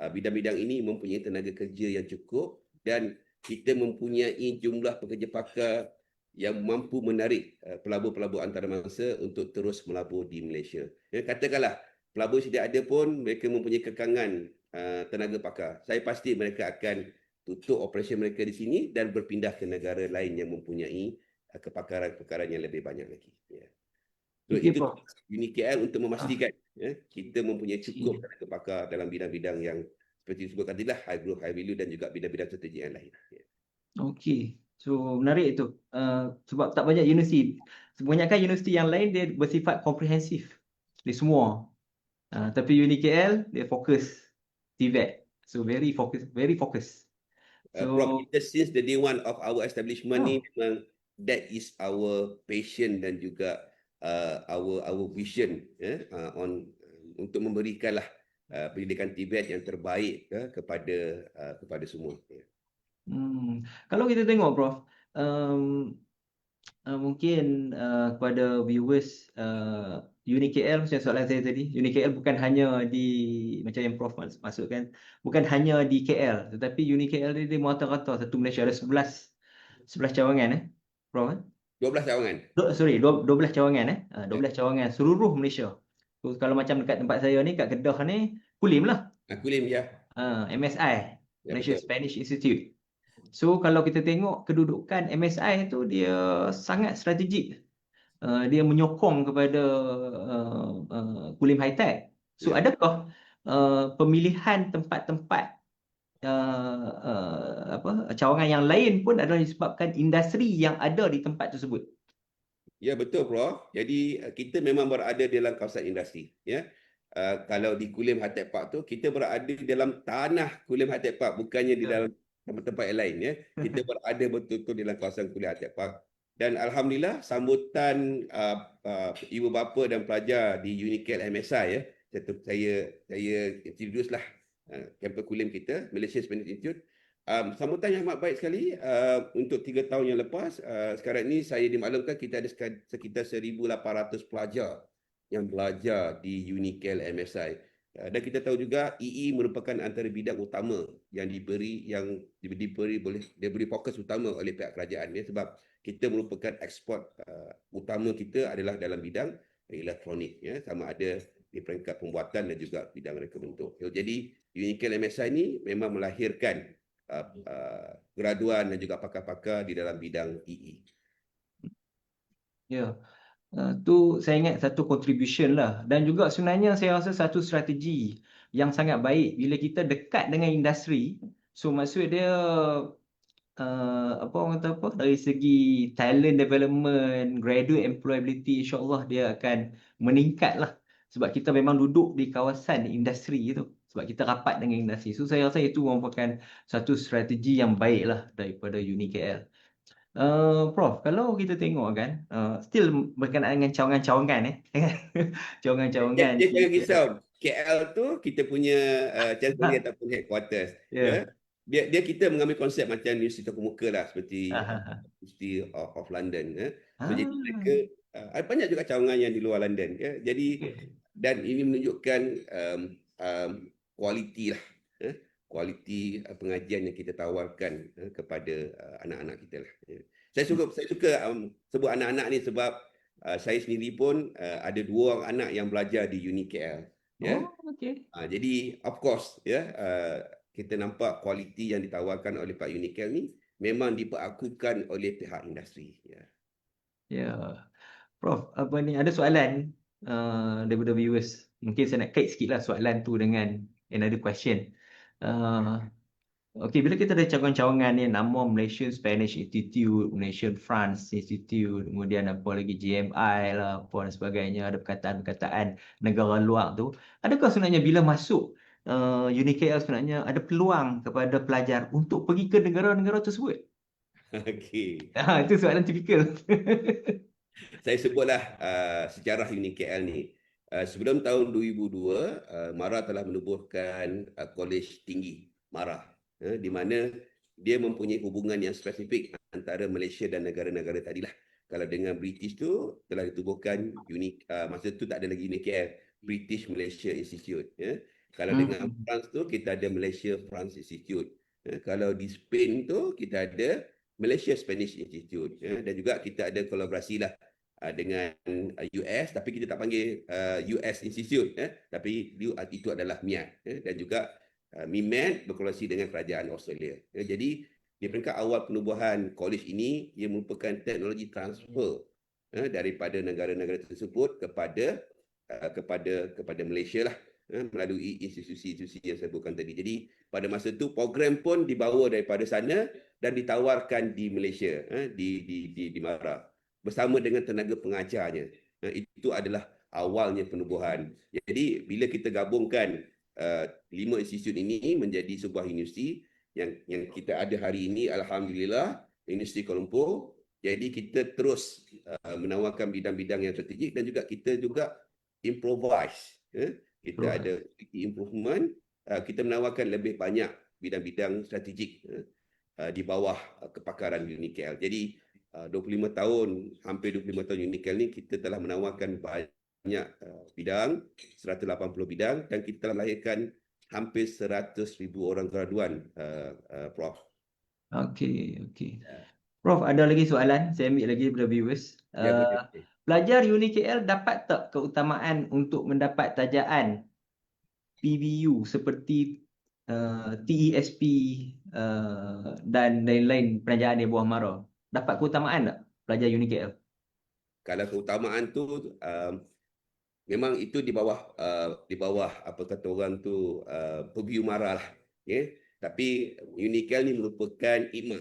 bidang-bidang ini mempunyai tenaga kerja yang cukup dan kita mempunyai jumlah pekerja pakar yang mampu menarik pelabur-pelabur antarabangsa untuk terus melabur di Malaysia. Ya, katakanlah pelabur sedia ada pun mereka mempunyai kekangan tenaga pakar. Saya pasti mereka akan tutup operasi mereka di sini dan berpindah ke negara lain yang mempunyai kepakaran-kepakaran yang lebih banyak lagi. Ya. So, itu Unicel untuk memastikan kita mempunyai cukup tenaga pakar dalam bidang-bidang yang seperti disebut tadi lah, high growth, high value dan juga bidang-bidang strategi yang lain. Ya. Okey. So menarik itu. Sebab tak banyak universiti. Kebanyakan universiti yang lain dia bersifat komprehensif di semua. Tapi Unicel dia fokus TVET. So very focus. So Prof, kita since the day one of our establishment ni memang that is our passion dan juga our vision untuk memberikanlah pendidikan Tibet yang terbaik kepada semua. Ya. Kalau kita tengok, Prof, mungkin kepada viewers Unicel, macam soalan saya tadi, Unicel bukan hanya di, macam yang Prof masukkan, bukan hanya di KL, tetapi Unicel dia merata-rata satu Malaysia ada 11 cawangan, Prof? 12 cawangan. 12 cawangan 12 cawangan seluruh Malaysia. So, kalau macam dekat tempat saya ni, kat Kedah ni, Kulim lah. Kulim, ya. MSI, Ya, Malaysia betul. Spanish Institute. So kalau kita tengok kedudukan MSI tu, dia sangat strategik. Dia menyokong kepada Kulim High Tech. So adakah pemilihan tempat-tempat cawangan yang lain pun adalah disebabkan industri yang ada di tempat tersebut? Ya, betul, Prof. Jadi kita memang berada dalam kawasan industri. Ya. Kalau di Kulim High Tech Park tu, kita berada di dalam tanah Kulim High Tech Park, bukannya di dalam tempat-tempat yang lain. Ya. Kita berada betul-betul dalam kawasan Kulim High Tech Park. Dan Alhamdulillah, sambutan ibu bapa dan pelajar di Unicel MSI, ya, saya introduce lah kampus kulim kita, Malaysia Spanish Institute. Sambutan yang amat baik sekali untuk 3 tahun yang lepas. Sekarang ini saya dimaklumkan kita ada sekitar 1,800 pelajar yang belajar di Unicel MSI. Dan kita tahu juga EE merupakan antara bidang utama yang diberi fokus utama oleh pihak kerajaan, ya, sebab kita merupakan ekspor utama kita adalah dalam bidang elektronik, ya, sama ada di peringkat pembuatan dan juga bidang reka bentuk. Jadi Unicel MSI ini memang melahirkan graduan dan juga pakar-pakar di dalam bidang EE. Ya, tu saya ingat satu contribution lah, dan juga sebenarnya saya rasa satu strategi yang sangat baik bila kita dekat dengan industri. So maksud dia apa orang kata apa, dari segi talent development, graduate employability, insyaAllah dia akan meningkat lah, sebab kita memang duduk di kawasan industri itu, sebab kita rapat dengan industri. So saya rasa itu merupakan satu strategi yang baik lah daripada UniKL. Prof, kalau kita tengok kan, still berkenaan dengan cawangan-cawangan cawangan-cawangan Dia jangan UniKL. risau. KL tu kita punya chancellery ataupun headquarters. Ya. Dia kita mengambil konsep macam universiti terkemuka lah, seperti University of London. So jadi mereka banyak juga cawangan yang di luar London. Jadi dan ini menunjukkan kualiti lah, kualiti pengajian yang kita tawarkan kepada anak-anak kita lah. Saya suka sebut anak-anak ni sebab saya sendiri pun ada 2 orang anak yang belajar di UniKL. Oh, okey. Jadi of course, kita nampak kualiti yang ditawarkan oleh Pak UniKL ni memang diperakukan oleh pihak industri. Ya. Prof, apa ni, ada soalan daripada viewers. Mungkin saya nak kait sikitlah soalan tu dengan another question. Okey, bila kita ada cawangan-cawangan ni, nama Malaysian Spanish Institute, Malaysian France Institute, kemudian apa lagi GMI lah, apa dan sebagainya, ada perkataan-perkataan negara luar tu. Adakah sebenarnya bila masuk UniKL sebenarnya ada peluang kepada pelajar untuk pergi ke negara-negara tersebut? Okey. Itu soalan tipikal. Saya sebutlah sejarah UniKL ni. Sebelum tahun 2002, MARA telah menubuhkan Kolej Tinggi MARA, di mana dia mempunyai hubungan yang spesifik antara Malaysia dan negara-negara tadilah. Kalau dengan British tu telah ditubuhkan masa tu tak ada lagi UniKL, British Malaysia Institute. Kalau dengan France tu kita ada Malaysia France Institute. Kalau di Spain tu kita ada Malaysia Spanish Institute. Dan juga kita ada kolaborasi lah dengan US, tapi kita tak panggil US Institute, tapi itu adalah MIAT. Dan juga MIMED berkolaborasi dengan kerajaan Australia. Jadi di peringkat awal penubuhan kolej ini, ia merupakan teknologi transfer daripada negara-negara tersebut kepada Malaysia lah, melalui institusi-institusi yang saya sebutkan tadi. Jadi pada masa itu program pun dibawa daripada sana dan ditawarkan di Malaysia, di MARA bersama dengan tenaga pengajarnya. Itu adalah awalnya penubuhan. Jadi bila kita gabungkan 5 institut ini menjadi sebuah universiti yang kita ada hari ini, alhamdulillah, Universiti Kuala Lumpur. Jadi kita terus menawarkan bidang-bidang yang strategik dan juga kita juga improvise. Kita ada improvement, kita menawarkan lebih banyak bidang-bidang strategik di bawah kepakaran UniKL. Jadi 25 tahun, hampir 25 tahun UniKL ni kita telah menawarkan banyak bidang, 180 bidang, dan kita telah lahirkan hampir 100,000 orang graduan, Prof. Okey. Prof, ada lagi soalan, saya ambil lagi daripada viewers. Ya, boleh. Pelajar UniKL dapat tak keutamaan untuk mendapat tajaan PBU seperti TESP dan lain-lain penajaan di bawah MARA? Dapat keutamaan tak pelajar UniKL? Kalau keutamaan tu memang itu di bawah apa kata orang tu purview MARA lah. Tapi UniKL ni merupakan IPMA,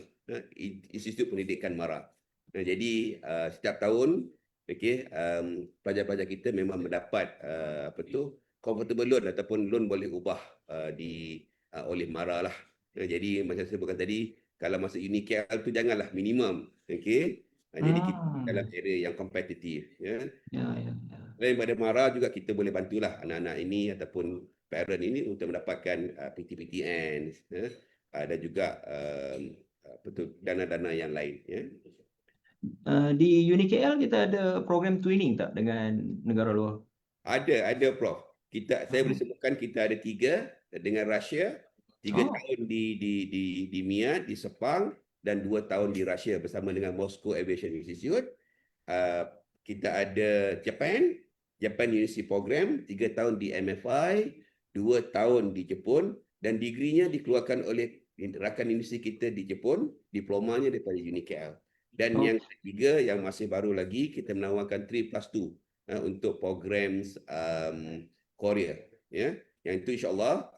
Institut Pendidikan MARA. Jadi setiap tahun pelajar-pelajar kita memang mendapat convertible loan ataupun loan boleh ubah oleh MARA lah. Jadi macam saya sebutkan tadi, kalau masuk UniKL tu janganlah minimum. Jadi kita dalam area yang kompetitif. Selain pada MARA juga kita boleh bantulah anak-anak ini ataupun parent ini untuk mendapatkan PTPTN dan juga dana-dana yang lain. Ya. Di UniKL kita ada program twinning tak dengan negara luar? Ada Prof. Saya boleh sebutkan kita ada 3 dengan Russia, 3 tahun di MIA, di Sepang, dan 2 tahun di Russia bersama dengan Moscow Aviation Institute. Kita ada Japan University Program, 3 tahun di MFI, 2 tahun di Jepun, dan degree-nya dikeluarkan oleh rakan universiti kita di Jepun, diplomanya daripada UniKL. Dan yang ketiga, yang masih baru lagi, kita menawarkan 3+2 untuk program Korea. Ya. Yang itu insyaAllah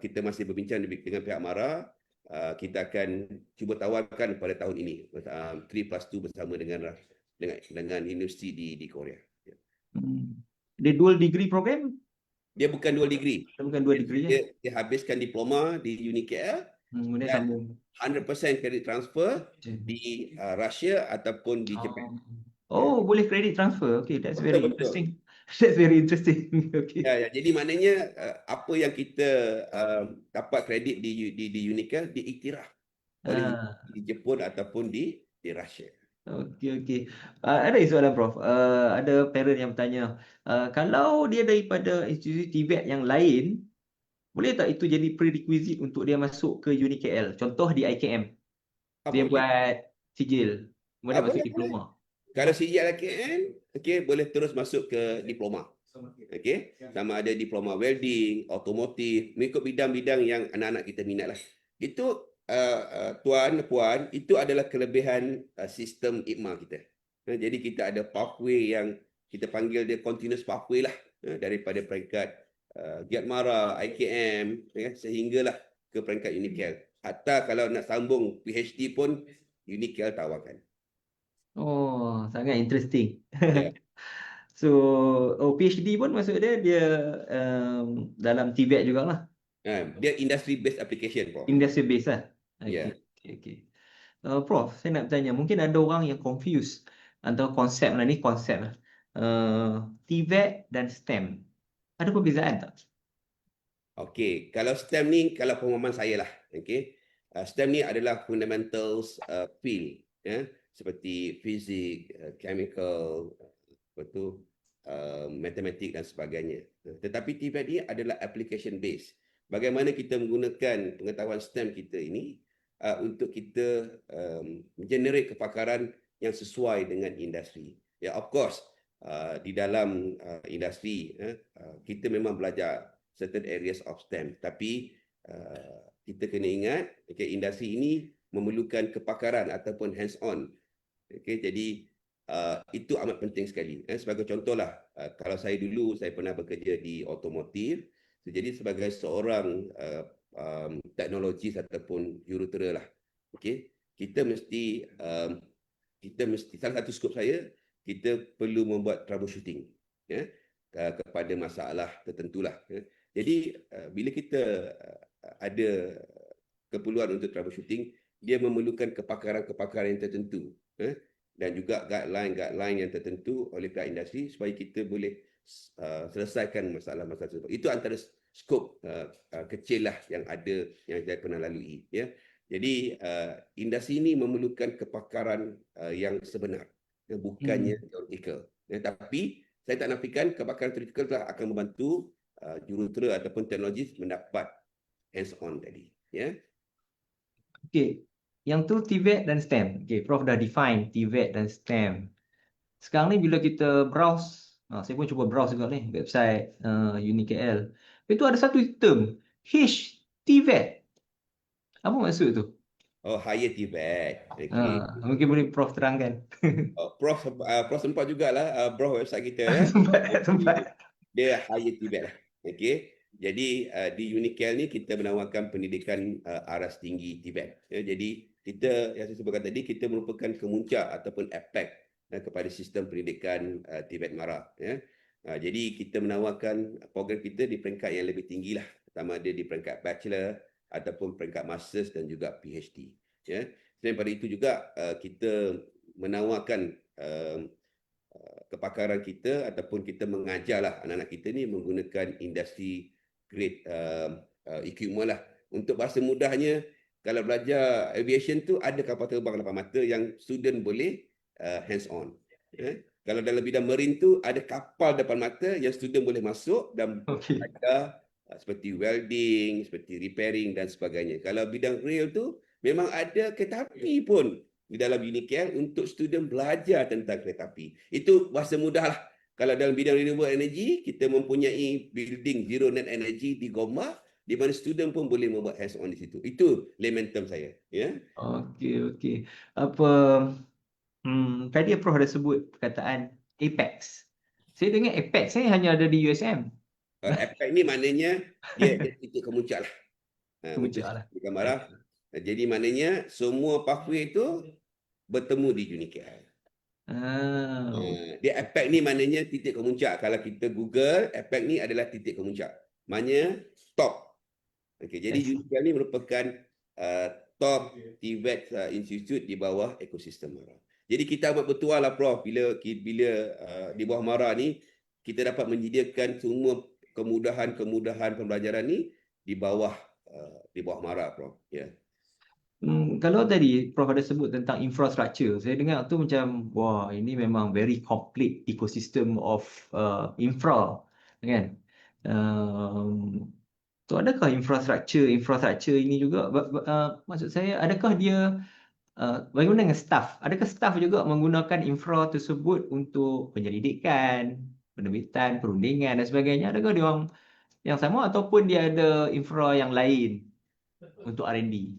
kita masih berbincang dengan pihak MARA. Kita akan cuba tawarkan pada tahun ini 3+2 bersama dengan universiti di Korea. Ya. Dia dual degree program? Dia bukan dual degree. Dia bukan dual degree. Dia habiskan diploma di UniKL Kemudian dan sambung 100% credit transfer di Russia ataupun di Jepun. Oh, boleh credit transfer. Okay, that's very Betul. interesting. That's very interesting. Okay. Ya, jadi maknanya apa yang kita dapat kredit di UniKL diiktiraf oleh di Jepun ataupun di Russia. Okey. Ada soalan Prof. Ada parent yang bertanya, kalau dia daripada institusi TVET yang lain, boleh tak itu jadi prerequisite untuk dia masuk ke UniKL? Contoh di IKM, dia Boleh. buat sijil, kemudian masuk Boleh. diploma. Kalau CJLKN, boleh terus masuk ke diploma. Sama ada diploma welding, otomotif, mengikut bidang-bidang yang anak-anak kita minat lah. Itu tuan, puan, itu adalah kelebihan sistem IKMA kita. Jadi kita ada pathway yang kita panggil dia continuous pathway lah, daripada peringkat Giat-Mara, IKM, sehinggalah ke peringkat UniKL. Hatta kalau nak sambung PhD pun UniKL tawarkan. Oh, sangat interesting. Ya. So, PhD pun maksud dia dalam TVET jugalah. Dia industry based application, Prof. Industry based lah. Ya. Okay. Prof, saya nak bertanya, mungkin ada orang yang confuse antara konsep lah. TVET dan STEM. Ada perbezaan tak? Okey, kalau STEM ni, kalau pemahaman saya lah, STEM ni adalah fundamentals field, seperti fizik, chemical, matematik dan sebagainya. Tetapi TVET ni adalah application based. Bagaimana kita menggunakan pengetahuan STEM kita ini untuk kita generate kepakaran yang sesuai dengan industri. Ya, of course, di dalam industri kita memang belajar certain areas of STEM, tapi kita kena ingat, industri ini memerlukan kepakaran ataupun hands on. Jadi itu amat penting sekali. Sebagai contohlah, kalau saya dulu saya pernah bekerja di otomotif, jadi sebagai seorang teknologis ataupun jurutera lah, kita mesti salah satu skop saya, kita perlu membuat troubleshooting kepada masalah tertentulah. Jadi bila kita ada keperluan untuk troubleshooting, dia memerlukan kepakaran-kepakaran yang tertentu dan juga guideline yang tertentu oleh pihak industri supaya kita boleh selesaikan masalah-masalah tersebut. Itu antara skop kecil lah yang saya pernah lalui. Ya. Jadi industri ini memerlukan kepakaran yang sebenar, bukannya teoretikal. Tapi saya tak nafikan kepakaran teoretikal telah akan membantu jurutera ataupun teknologis mendapat hands-on tadi. Ya. Okey. Yang tu TVET dan STEM. Okey, Prof dah define TVET dan STEM. Sekarang ni bila kita browse, saya pun cuba browse juga ni website UniKL. Itu ada satu term, HTVET. Apa maksud tu? Oh, higher TVET. Mungkin boleh Prof terangkan. Prof sempat jugalah browse website kita. Sempat. Dia higher TVET lah. Jadi di UniKL ni kita menawarkan pendidikan aras tinggi TVET. Jadi kita, yang saya sebutkan tadi, kita merupakan kemuncak ataupun apex kepada sistem pendidikan TVET MARA. Jadi kita menawarkan program kita di peringkat yang lebih tinggi lah, sama ada di peringkat bachelor ataupun peringkat masters dan juga PhD. Selain daripada itu juga kita menawarkan kepakaran kita ataupun kita mengajarlah anak-anak kita ni menggunakan industri grade equipment lah. Untuk bahasa mudahnya, kalau belajar aviation tu ada kapal terbang depan mata yang student boleh hands on. Kalau dalam bidang marine tu ada kapal depan mata yang student boleh masuk dan Okey. belajar seperti welding, seperti repairing dan sebagainya. Kalau bidang rail tu memang ada kereta api pun di dalam UniKL untuk student belajar tentang kereta api. Itu bahasa mudah lah. Kalau dalam bidang renewable energy, kita mempunyai building zero net energy di Gombak, di mana student pun boleh membuat hands on di situ. Itu layman term saya. Ya. Okey. Apa tadi Prof ada sebut perkataan Apex. Saya dengar Apex ni hanya ada di USM. Apex ni maknanya dia titik kemuncak lah. Untuk Kemuncak lah. gambarah. Jadi maknanya semua pathway itu bertemu di UniKL. Dia Apex ni maknanya titik kemuncak. Kalau kita Google, Apex ni adalah titik kemuncak. Maknanya top. Okay, jadi UniKL ni merupakan top TVET Institute di bawah ekosistem MARA. Jadi kita amat bertuah lah Prof, bila di bawah MARA ni kita dapat menyediakan semua kemudahan pembelajaran ni di bawah MARA Prof. Ya. Kalau tadi Prof ada sebut tentang infrastructure, saya dengar tu macam wah ini memang very complete ecosystem of infra, kan? Tu adakah infrastructure ini juga maksud saya adakah dia bagaimana dengan staff? Adakah staff juga menggunakan infra tersebut untuk penyelidikan, penerbitan, perundingan dan sebagainya? Adakah dia orang yang sama ataupun dia ada infra yang lain untuk R&D?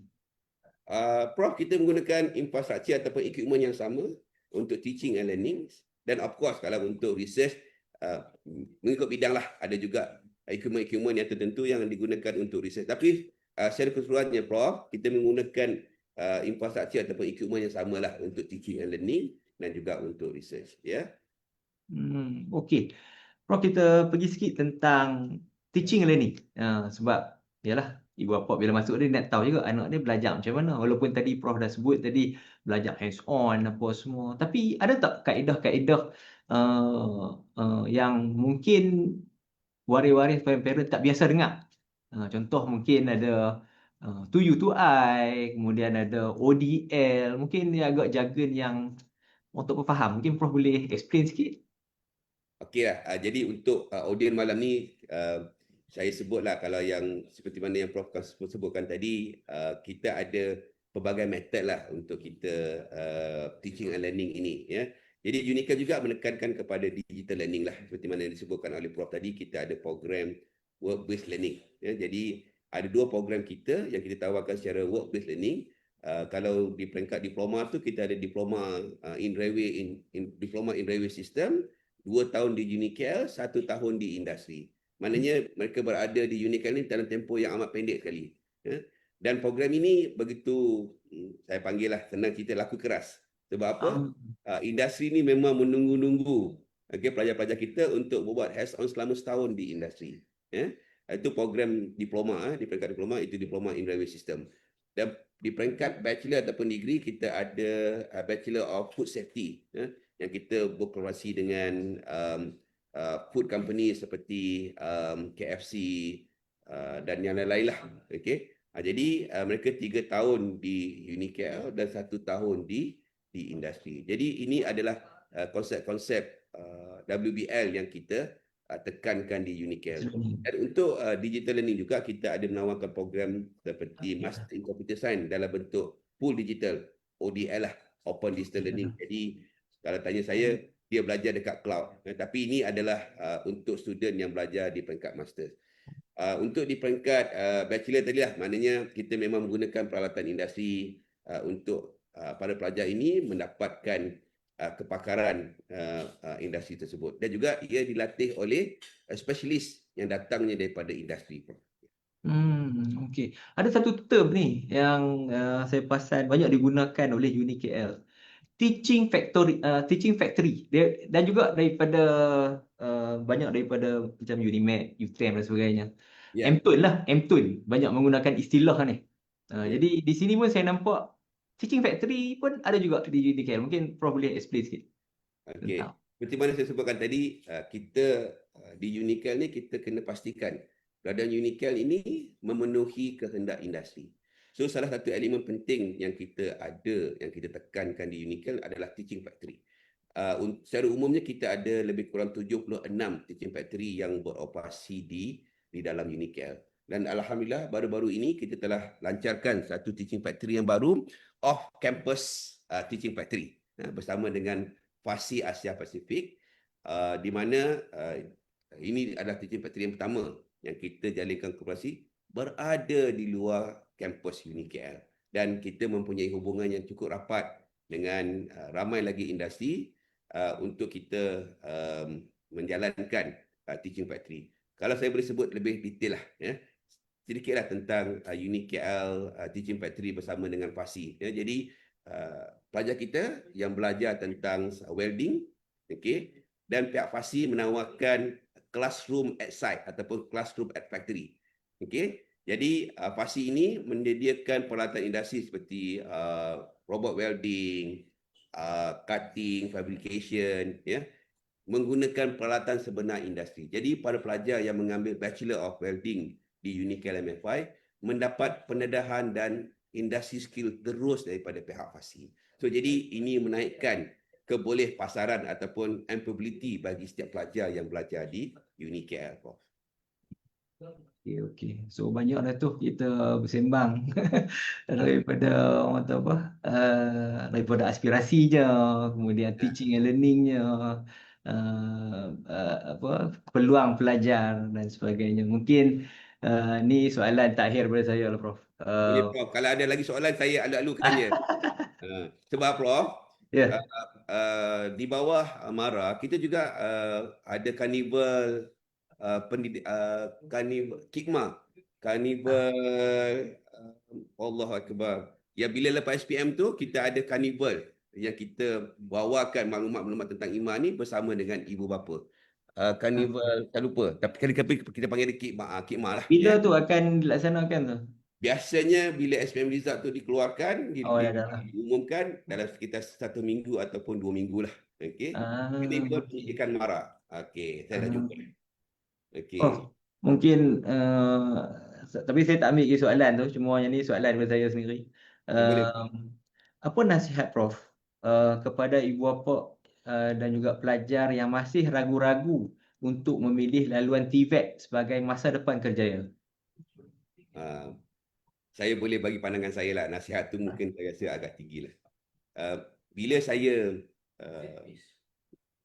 Prof, kita menggunakan infrastruktur ataupun equipment yang sama untuk teaching and learning, dan of course kalau untuk research mengikut bidang lah, ada juga equipment yang tertentu yang digunakan untuk research. Tapi secara keseluruhannya Prof, kita menggunakan infrastruktur ataupun equipment yang sama lah untuk teaching and learning dan juga untuk research. Ya. Okey. Prof, kita pergi sikit tentang teaching and learning. Sebab yalah, ibu bapa bila masuk dia nak tahu juga anak dia belajar macam mana. Walaupun tadi Prof dah sebut tadi belajar hands on apa semua. Tapi ada tak kaedah-kaedah yang mungkin waris-waris parent tak biasa dengar? Contoh mungkin ada 2U to I, kemudian ada ODL. Mungkin dia agak jargon yang untuk faham. Mungkin Prof boleh explain sikit? Okey lah. Jadi untuk audiens malam ni, saya sebutlah kalau yang seperti mana yang Prof sebutkan tadi, kita ada pelbagai metod lah untuk kita teaching and learning ini. Ya. Jadi UniKL juga menekankan kepada digital learning lah. Seperti mana yang disebutkan oleh Prof tadi, kita ada program work-based learning. Ya. Jadi ada dua program kita yang kita tawarkan secara work-based learning. Kalau di peringkat diploma tu kita ada diploma in railway system, 2 tahun di UniKL, 1 tahun di industri. Maknanya mereka berada di UniKL ni dalam tempoh yang amat pendek sekali. Ya. Dan program ini begitu, saya panggil lah senang cerita, laku keras. Sebab apa? Industri ni memang menunggu-nunggu pelajar-pelajar kita untuk membuat hands-on selama setahun di industri. Ya. Itu program diploma, di peringkat diploma, itu diploma in railway system. Dan di peringkat bachelor ataupun degree, kita ada Bachelor of Food Safety. Ya, yang kita berkolaborasi dengan food company seperti KFC dan yang lain-lain lah. Okay. Jadi mereka 3 tahun di UniKL dan 1 tahun di industri. Jadi ini adalah konsep-konsep WBL yang kita tekankan di UniKL. Dan untuk digital learning juga kita ada menawarkan program seperti Master in Computer Science dalam bentuk full digital, ODL lah, Open Digital Learning. Jadi kalau tanya saya, dia belajar dekat cloud. Tapi ini adalah untuk student yang belajar di peringkat master. Untuk di peringkat bachelor tadi lah, maknanya kita memang menggunakan peralatan industri untuk para pelajar ini mendapatkan kepakaran industri tersebut. Dan juga ia dilatih oleh specialist yang datangnya daripada industri. Okey. Ada satu term ni yang saya perasan banyak digunakan oleh UniKL. Teaching factory. Dan juga daripada banyak daripada macam Unimed, UTM dan sebagainya. Yeah. MTUN lah, MTUN banyak menggunakan istilah ni. Jadi di sini pun saya nampak teaching factory pun ada juga di UniKL. Mungkin Prof boleh explain sikit. Okey. Seperti mana saya sebutkan tadi, kita di UniKL ni kita kena pastikan keadaan Unicel ini memenuhi kehendak industri. So salah satu elemen penting yang kita ada, yang kita tekankan di Unicel adalah teaching factory. Secara umumnya kita ada lebih kurang 76 teaching factory yang beroperasi di dalam Unicel. Dan alhamdulillah baru-baru ini kita telah lancarkan satu teaching factory yang baru, off campus teaching factory bersama dengan FASI Asia Pasifik, di mana ini adalah teaching factory yang pertama yang kita jalinkan kooperasi berada di luar kampus Unicel, dan kita mempunyai hubungan yang cukup rapat dengan ramai lagi industri untuk kita menjalankan teaching factory. Kalau saya boleh sebut lebih detail lah, sedikitlah tentang Unicel teaching factory bersama dengan FASI. Jadi pelajar kita yang belajar tentang welding, dan pihak FASI menawarkan classroom at site ataupun classroom at factory. Jadi FASI ini menyediakan peralatan industri seperti robot welding, cutting, fabrication, menggunakan peralatan sebenar industri. Jadi para pelajar yang mengambil Bachelor of Welding di Unicel MFI mendapat pendedahan dan industri skill terus daripada pihak FASI. So jadi ini menaikkan kebolehpasaran ataupun employability bagi setiap pelajar yang belajar di Unicel. Okey. So banyaklah tu kita bersembang daripada orang kata apa? Daripada aspirasinya, kemudian teaching and learningnya, peluang pelajar dan sebagainya. Mungkin ni soalan terakhir daripada saya lah, Prof. Boleh, Prof. Kalau ada lagi soalan, saya alu-alu tanya. Sebab, Prof, Ya. di bawah MARA, kita juga ada karnival karnival Allah Akbar. Ya, bila lepas SPM tu kita ada karnival yang kita bawakan maklumat-maklumat tentang iman ni bersama dengan ibu bapa. Karnival, tak lupa, tapi kita panggil dia Kikmah lah. Bila tu akan dilaksanakan tu? Biasanya bila SPM result tu dikeluarkan, dah. diumumkan dalam sekitar 1 minggu ataupun 2 minggu lah. Ini bila pendidikan MARA. Saya dah jumpa. Mungkin tapi saya tak ambil lagi soalan tu, cuma yang ni soalan daripada saya sendiri. Boleh. Apa nasihat Prof kepada ibu bapa dan juga pelajar yang masih ragu-ragu untuk memilih laluan TVET sebagai masa depan kerjaya? Saya boleh bagi pandangan saya lah. Nasihat tu mungkin saya rasa agak tinggi lah. Bila saya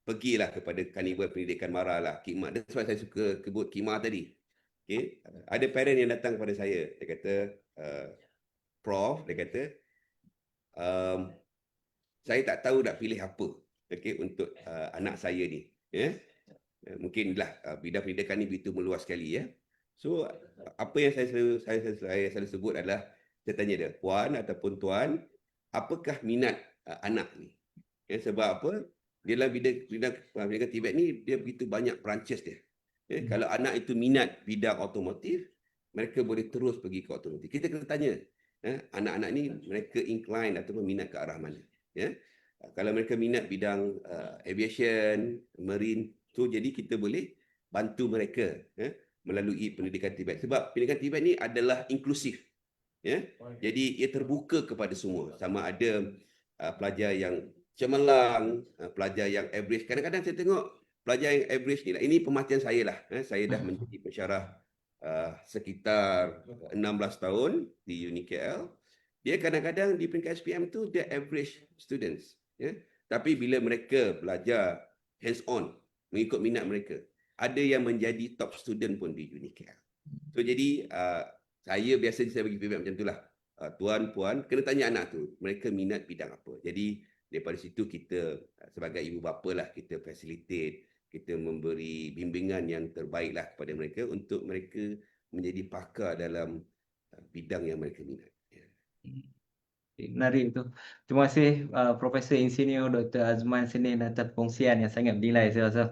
pergilah kepada karnival pendidikan MARA lah, Kikmah. That's why saya suka sebut Kikmah tadi. Ada parent yang datang kepada saya. Dia kata, Prof, dia kata, saya tak tahu nak pilih apa untuk anak saya ni. Mungkinlah bidang pendidikan ni begitu meluas sekali. So, apa yang saya selalu sebut adalah, saya tanya dia, Puan ataupun Tuan, apakah minat anak ni? Sebab apa? Dalam bidang TVET ni, dia begitu banyak branches dia. Kalau anak itu minat bidang otomotif, mereka boleh terus pergi ke otomotif. Kita kena tanya, anak-anak ni mereka incline ataupun minat ke arah mana? Kalau mereka minat bidang aviation, marine, so jadi kita boleh bantu mereka melalui pendidikan TVET. Sebab pendidikan TVET ni adalah inklusif. Jadi ia terbuka kepada semua. Sama ada pelajar yang cemerlang, pelajar yang average. Kadang-kadang saya tengok pelajar yang average ni lah. Ini pemerhatian saya lah. Saya dah menjadi pensyarah sekitar 16 tahun di Unicel. Dia kadang-kadang di peringkat SPM tu dia average students. Tapi bila mereka belajar hands-on, mengikut minat mereka, ada yang menjadi top student pun di Unicel. So jadi saya biasanya saya bagi feedback macam itulah. Tuan, puan, kena tanya anak tu, mereka minat bidang apa. Jadi daripada situ kita sebagai ibu bapa lah, kita facilitate, kita memberi bimbingan yang terbaik lah kepada mereka untuk mereka menjadi pakar dalam bidang yang mereka minat. Menarik tu. Terima kasih Profesor Insinyur Dr. Azman Senin atas perkongsian yang sangat bernilai saya rasa.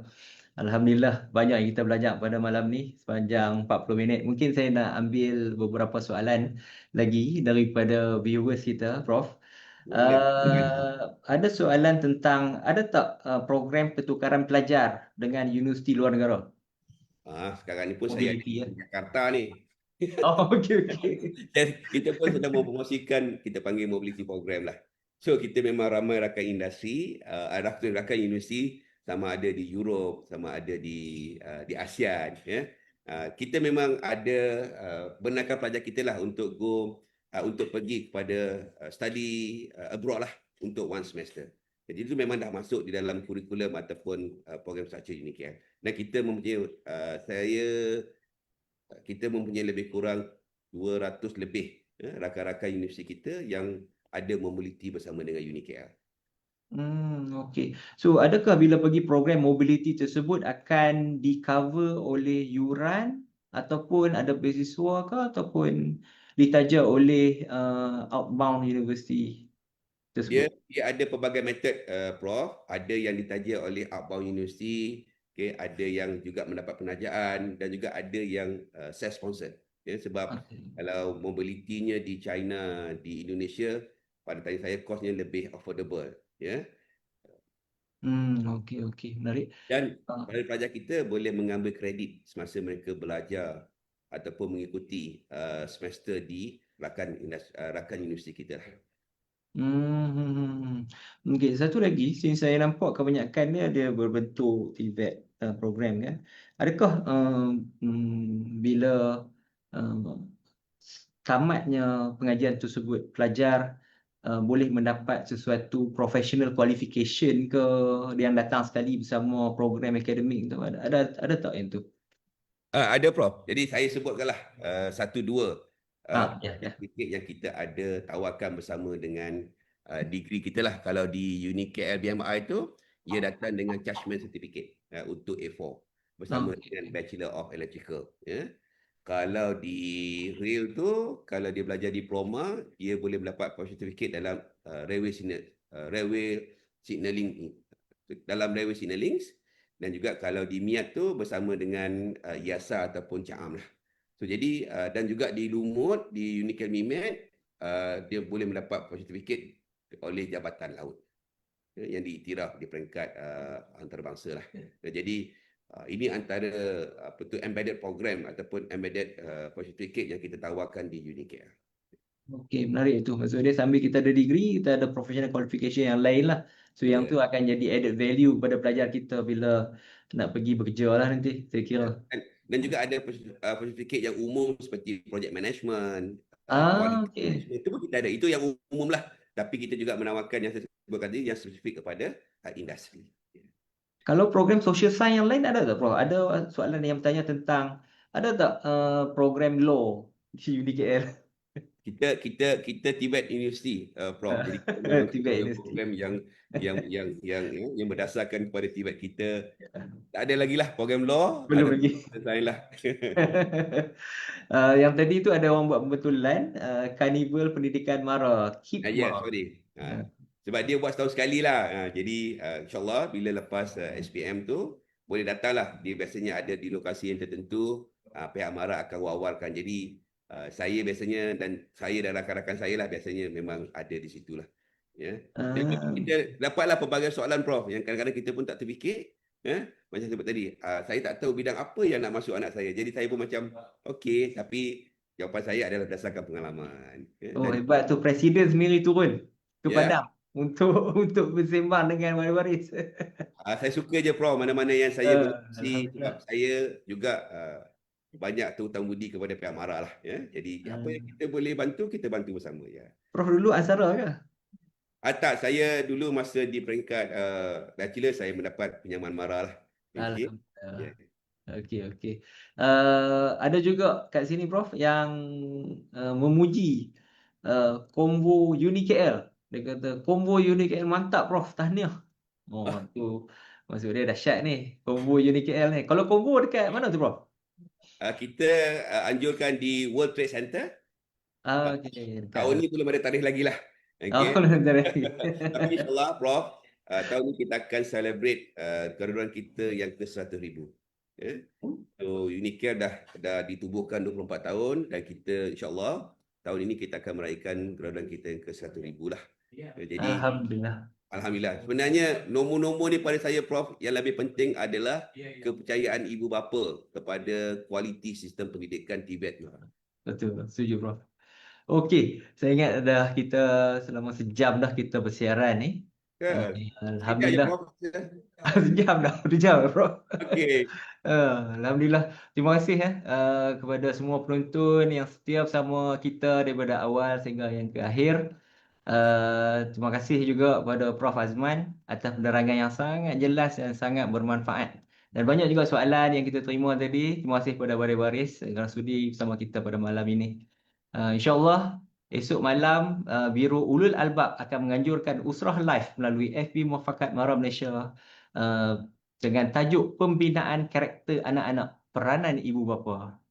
Alhamdulillah banyak yang kita belajar pada malam ni sepanjang 40 minit. Mungkin saya nak ambil beberapa soalan lagi daripada viewers kita, Prof. Ada soalan tentang, ada tak program pertukaran pelajar dengan universiti luar negara? Sekarang ni pun saya ada Mobility ya. di Jakarta ni. Oh, okey okey. Dan kita pun sedang mempromosikan, kita panggil mobility program lah. So kita memang ramai rakan industri, rakan universiti, sama ada di Europe, sama ada di ASEAN. Ya. Kita memang ada benarkan pelajar kita lah untuk untuk pergi kepada study abroad lah untuk one semester. Jadi itu memang dah masuk di dalam kurikulum ataupun program structure UniKL. Dan kita mempunyai, kita mempunyai lebih kurang 200 lebih rakan-rakan universiti kita yang ada mobility bersama dengan UniKL. Okey. So, adakah bila pergi program mobility tersebut akan di-cover oleh yuran ataupun ada beasiswa ke ataupun ditaja oleh outbound university tersebut? Dia ada pelbagai metod, Prof. Ada yang ditaja oleh outbound university, okay, ada yang juga mendapat penajaan dan juga ada yang self-sponsored. Ya, sebab Okey. kalau mobility-nya di China, di Indonesia, pada tanya saya kosnya lebih affordable. Ya. Okey okey. Menarik. Dan Uh, pelajar kita boleh mengambil kredit semasa mereka belajar ataupun mengikuti semester di rakan universiti kita lah. Okey, satu lagi, since saya nampak kebanyakan dia berbentuk TVET program kan. Adakah bila um, tamatnya pengajian tersebut pelajar boleh mendapat sesuatu professional qualification ke yang datang sekali bersama program akademik tu? Ada tak yang tu? Ada Prof. Jadi saya sebutkanlah satu dua Ya ya. sertifikat yang kita ada tawarkan bersama dengan degree kita lah. Kalau di UniKL BMI tu, ia datang dengan Chargement Certificate untuk A4 bersama dengan Bachelor of Electrical. Ya. Kalau di rail tu, kalau dia belajar diploma, dia boleh mendapat certificate dalam railway signaling, dalam railway signaling. Dan juga kalau di MIAT tu bersama dengan IASA ataupun CAAM lah. So jadi dan juga di Lumut, di UniKL MIMET, dia boleh mendapat certificate oleh Jabatan Laut yang diiktiraf di peringkat antarabangsa lah. Jadi ini antara embedded program ataupun embedded certificate yang kita tawarkan di UniKL. Okey, menarik itu. Maksud dia sambil kita ada degree, kita ada professional qualification yang lain lah. So yang tu akan jadi added value kepada pelajar kita bila nak pergi bekerja lah nanti, saya kira. Dan juga ada certificate yang umum seperti project management, quality Okey. management, itu pun kita ada. Itu yang umum lah. Tapi kita juga menawarkan yang saya sebutkan tadi, yang spesifik kepada industri. Kalau program social science yang lain ada tak, Prof? Ada soalan yang bertanya tentang ada tak program law di UniKL? Kita TVET University, Prof. Jadi kita memang TVET University. program yang berdasarkan kepada TVET kita. Tak ada lagi lah program law, Belum ada lagi. lain lah. Yang tadi tu ada orang buat pembetulan Karnival Pendidikan Mara, Ya, KIPMA. sorry. Sebab dia buat setahun sekali lah. Jadi insyaAllah bila lepas SPM tu, boleh datanglah. Dia biasanya ada di lokasi yang tertentu, pihak MARA akan wawarkan. Jadi saya biasanya dan rakan-rakan saya lah biasanya memang ada di situ lah. Ya. Dan kita dapatlah pelbagai soalan, Prof, yang kadang-kadang kita pun tak terfikir. Macam sebut tadi, saya tak tahu bidang apa yang nak masuk anak saya. Jadi saya pun macam, okey, tapi jawapan saya adalah berdasarkan pengalaman. Oh, hebat tu. Presiden sendiri turun ke Ya. Padang untuk bersembang dengan waris. Saya suka je, Prof, mana-mana yang saya boleh kongsi sebab saya juga banyak hutang budi kepada pihak MARA lah. Ya. Jadi apa yang kita boleh bantu, kita bantu bersama. Ya. Prof dulu Ansara ke? Tak, saya dulu masa di peringkat bachelor, saya mendapat pinjaman MARA lah. Okay. Alhamdulillah. Ya. Okey okey. Ada juga kat sini Prof yang memuji Combo UniKL. Dia kata Combo UniKL mantap Prof, tahniah. Oh tu maksud dia dahsyat ni Combo UniKL ni. Kalau Combo dekat mana tu Prof? Kita anjurkan di World Trade Center. Okey, dekat. Tahun ni belum ada tarikh lagi lah. Oh, Okay. nanti lagi. Tapi insyaAllah, Prof, tahun ni kita akan celebrate kedudukan kita yang ke 100,000. Ya. So UniKL dah ditubuhkan 24 tahun dan kita insyaAllah tahun ini kita akan meraihkan kedudukan kita yang ke 100,000 lah. Jadi Alhamdulillah. Alhamdulillah. Sebenarnya nombor-nombor ni pada saya Prof, yang lebih penting adalah kepercayaan ibu bapa kepada kualiti sistem pendidikan Tibet. Betul, setuju Prof. Okey, saya ingat dah kita selama sejam dah kita bersiaran ni. Kan? Sekejap je Alhamdulillah. Prof. Sejam dah, 2 jam Prof. Okey. Alhamdulillah. Terima kasih kepada semua penonton yang setia bersama kita daripada awal sehingga yang ke akhir. Terima kasih juga kepada Prof Azman atas penerangan yang sangat jelas dan sangat bermanfaat. Dan banyak juga soalan yang kita terima tadi. Terima kasih kepada baris-baris kerana sudi bersama kita pada malam ini. InsyaAllah esok malam Biro Ulul Albab akan menganjurkan Usrah Live melalui FB Muafakat Mara Malaysia dengan tajuk Pembinaan Karakter Anak-anak Peranan Ibu Bapa.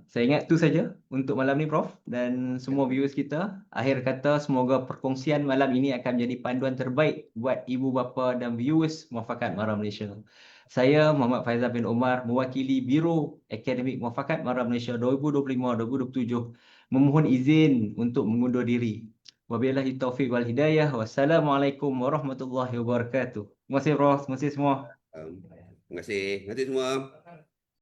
Saya ingat itu saja untuk malam ni Prof dan semua viewers kita. Akhir kata semoga perkongsian malam ini akan menjadi panduan terbaik buat ibu bapa dan viewers Muafakat Mara Malaysia. Saya Muhammad Faizal bin Omar mewakili Biro Akademik Muafakat Mara Malaysia 2025-2027 memohon izin untuk mengundur diri. Wabillahi taufiq wal hidayah. Wassalamualaikum warahmatullahi wabarakatuh. Terima kasih Prof. Terima kasih semua. Terima kasih. Terima kasih semua.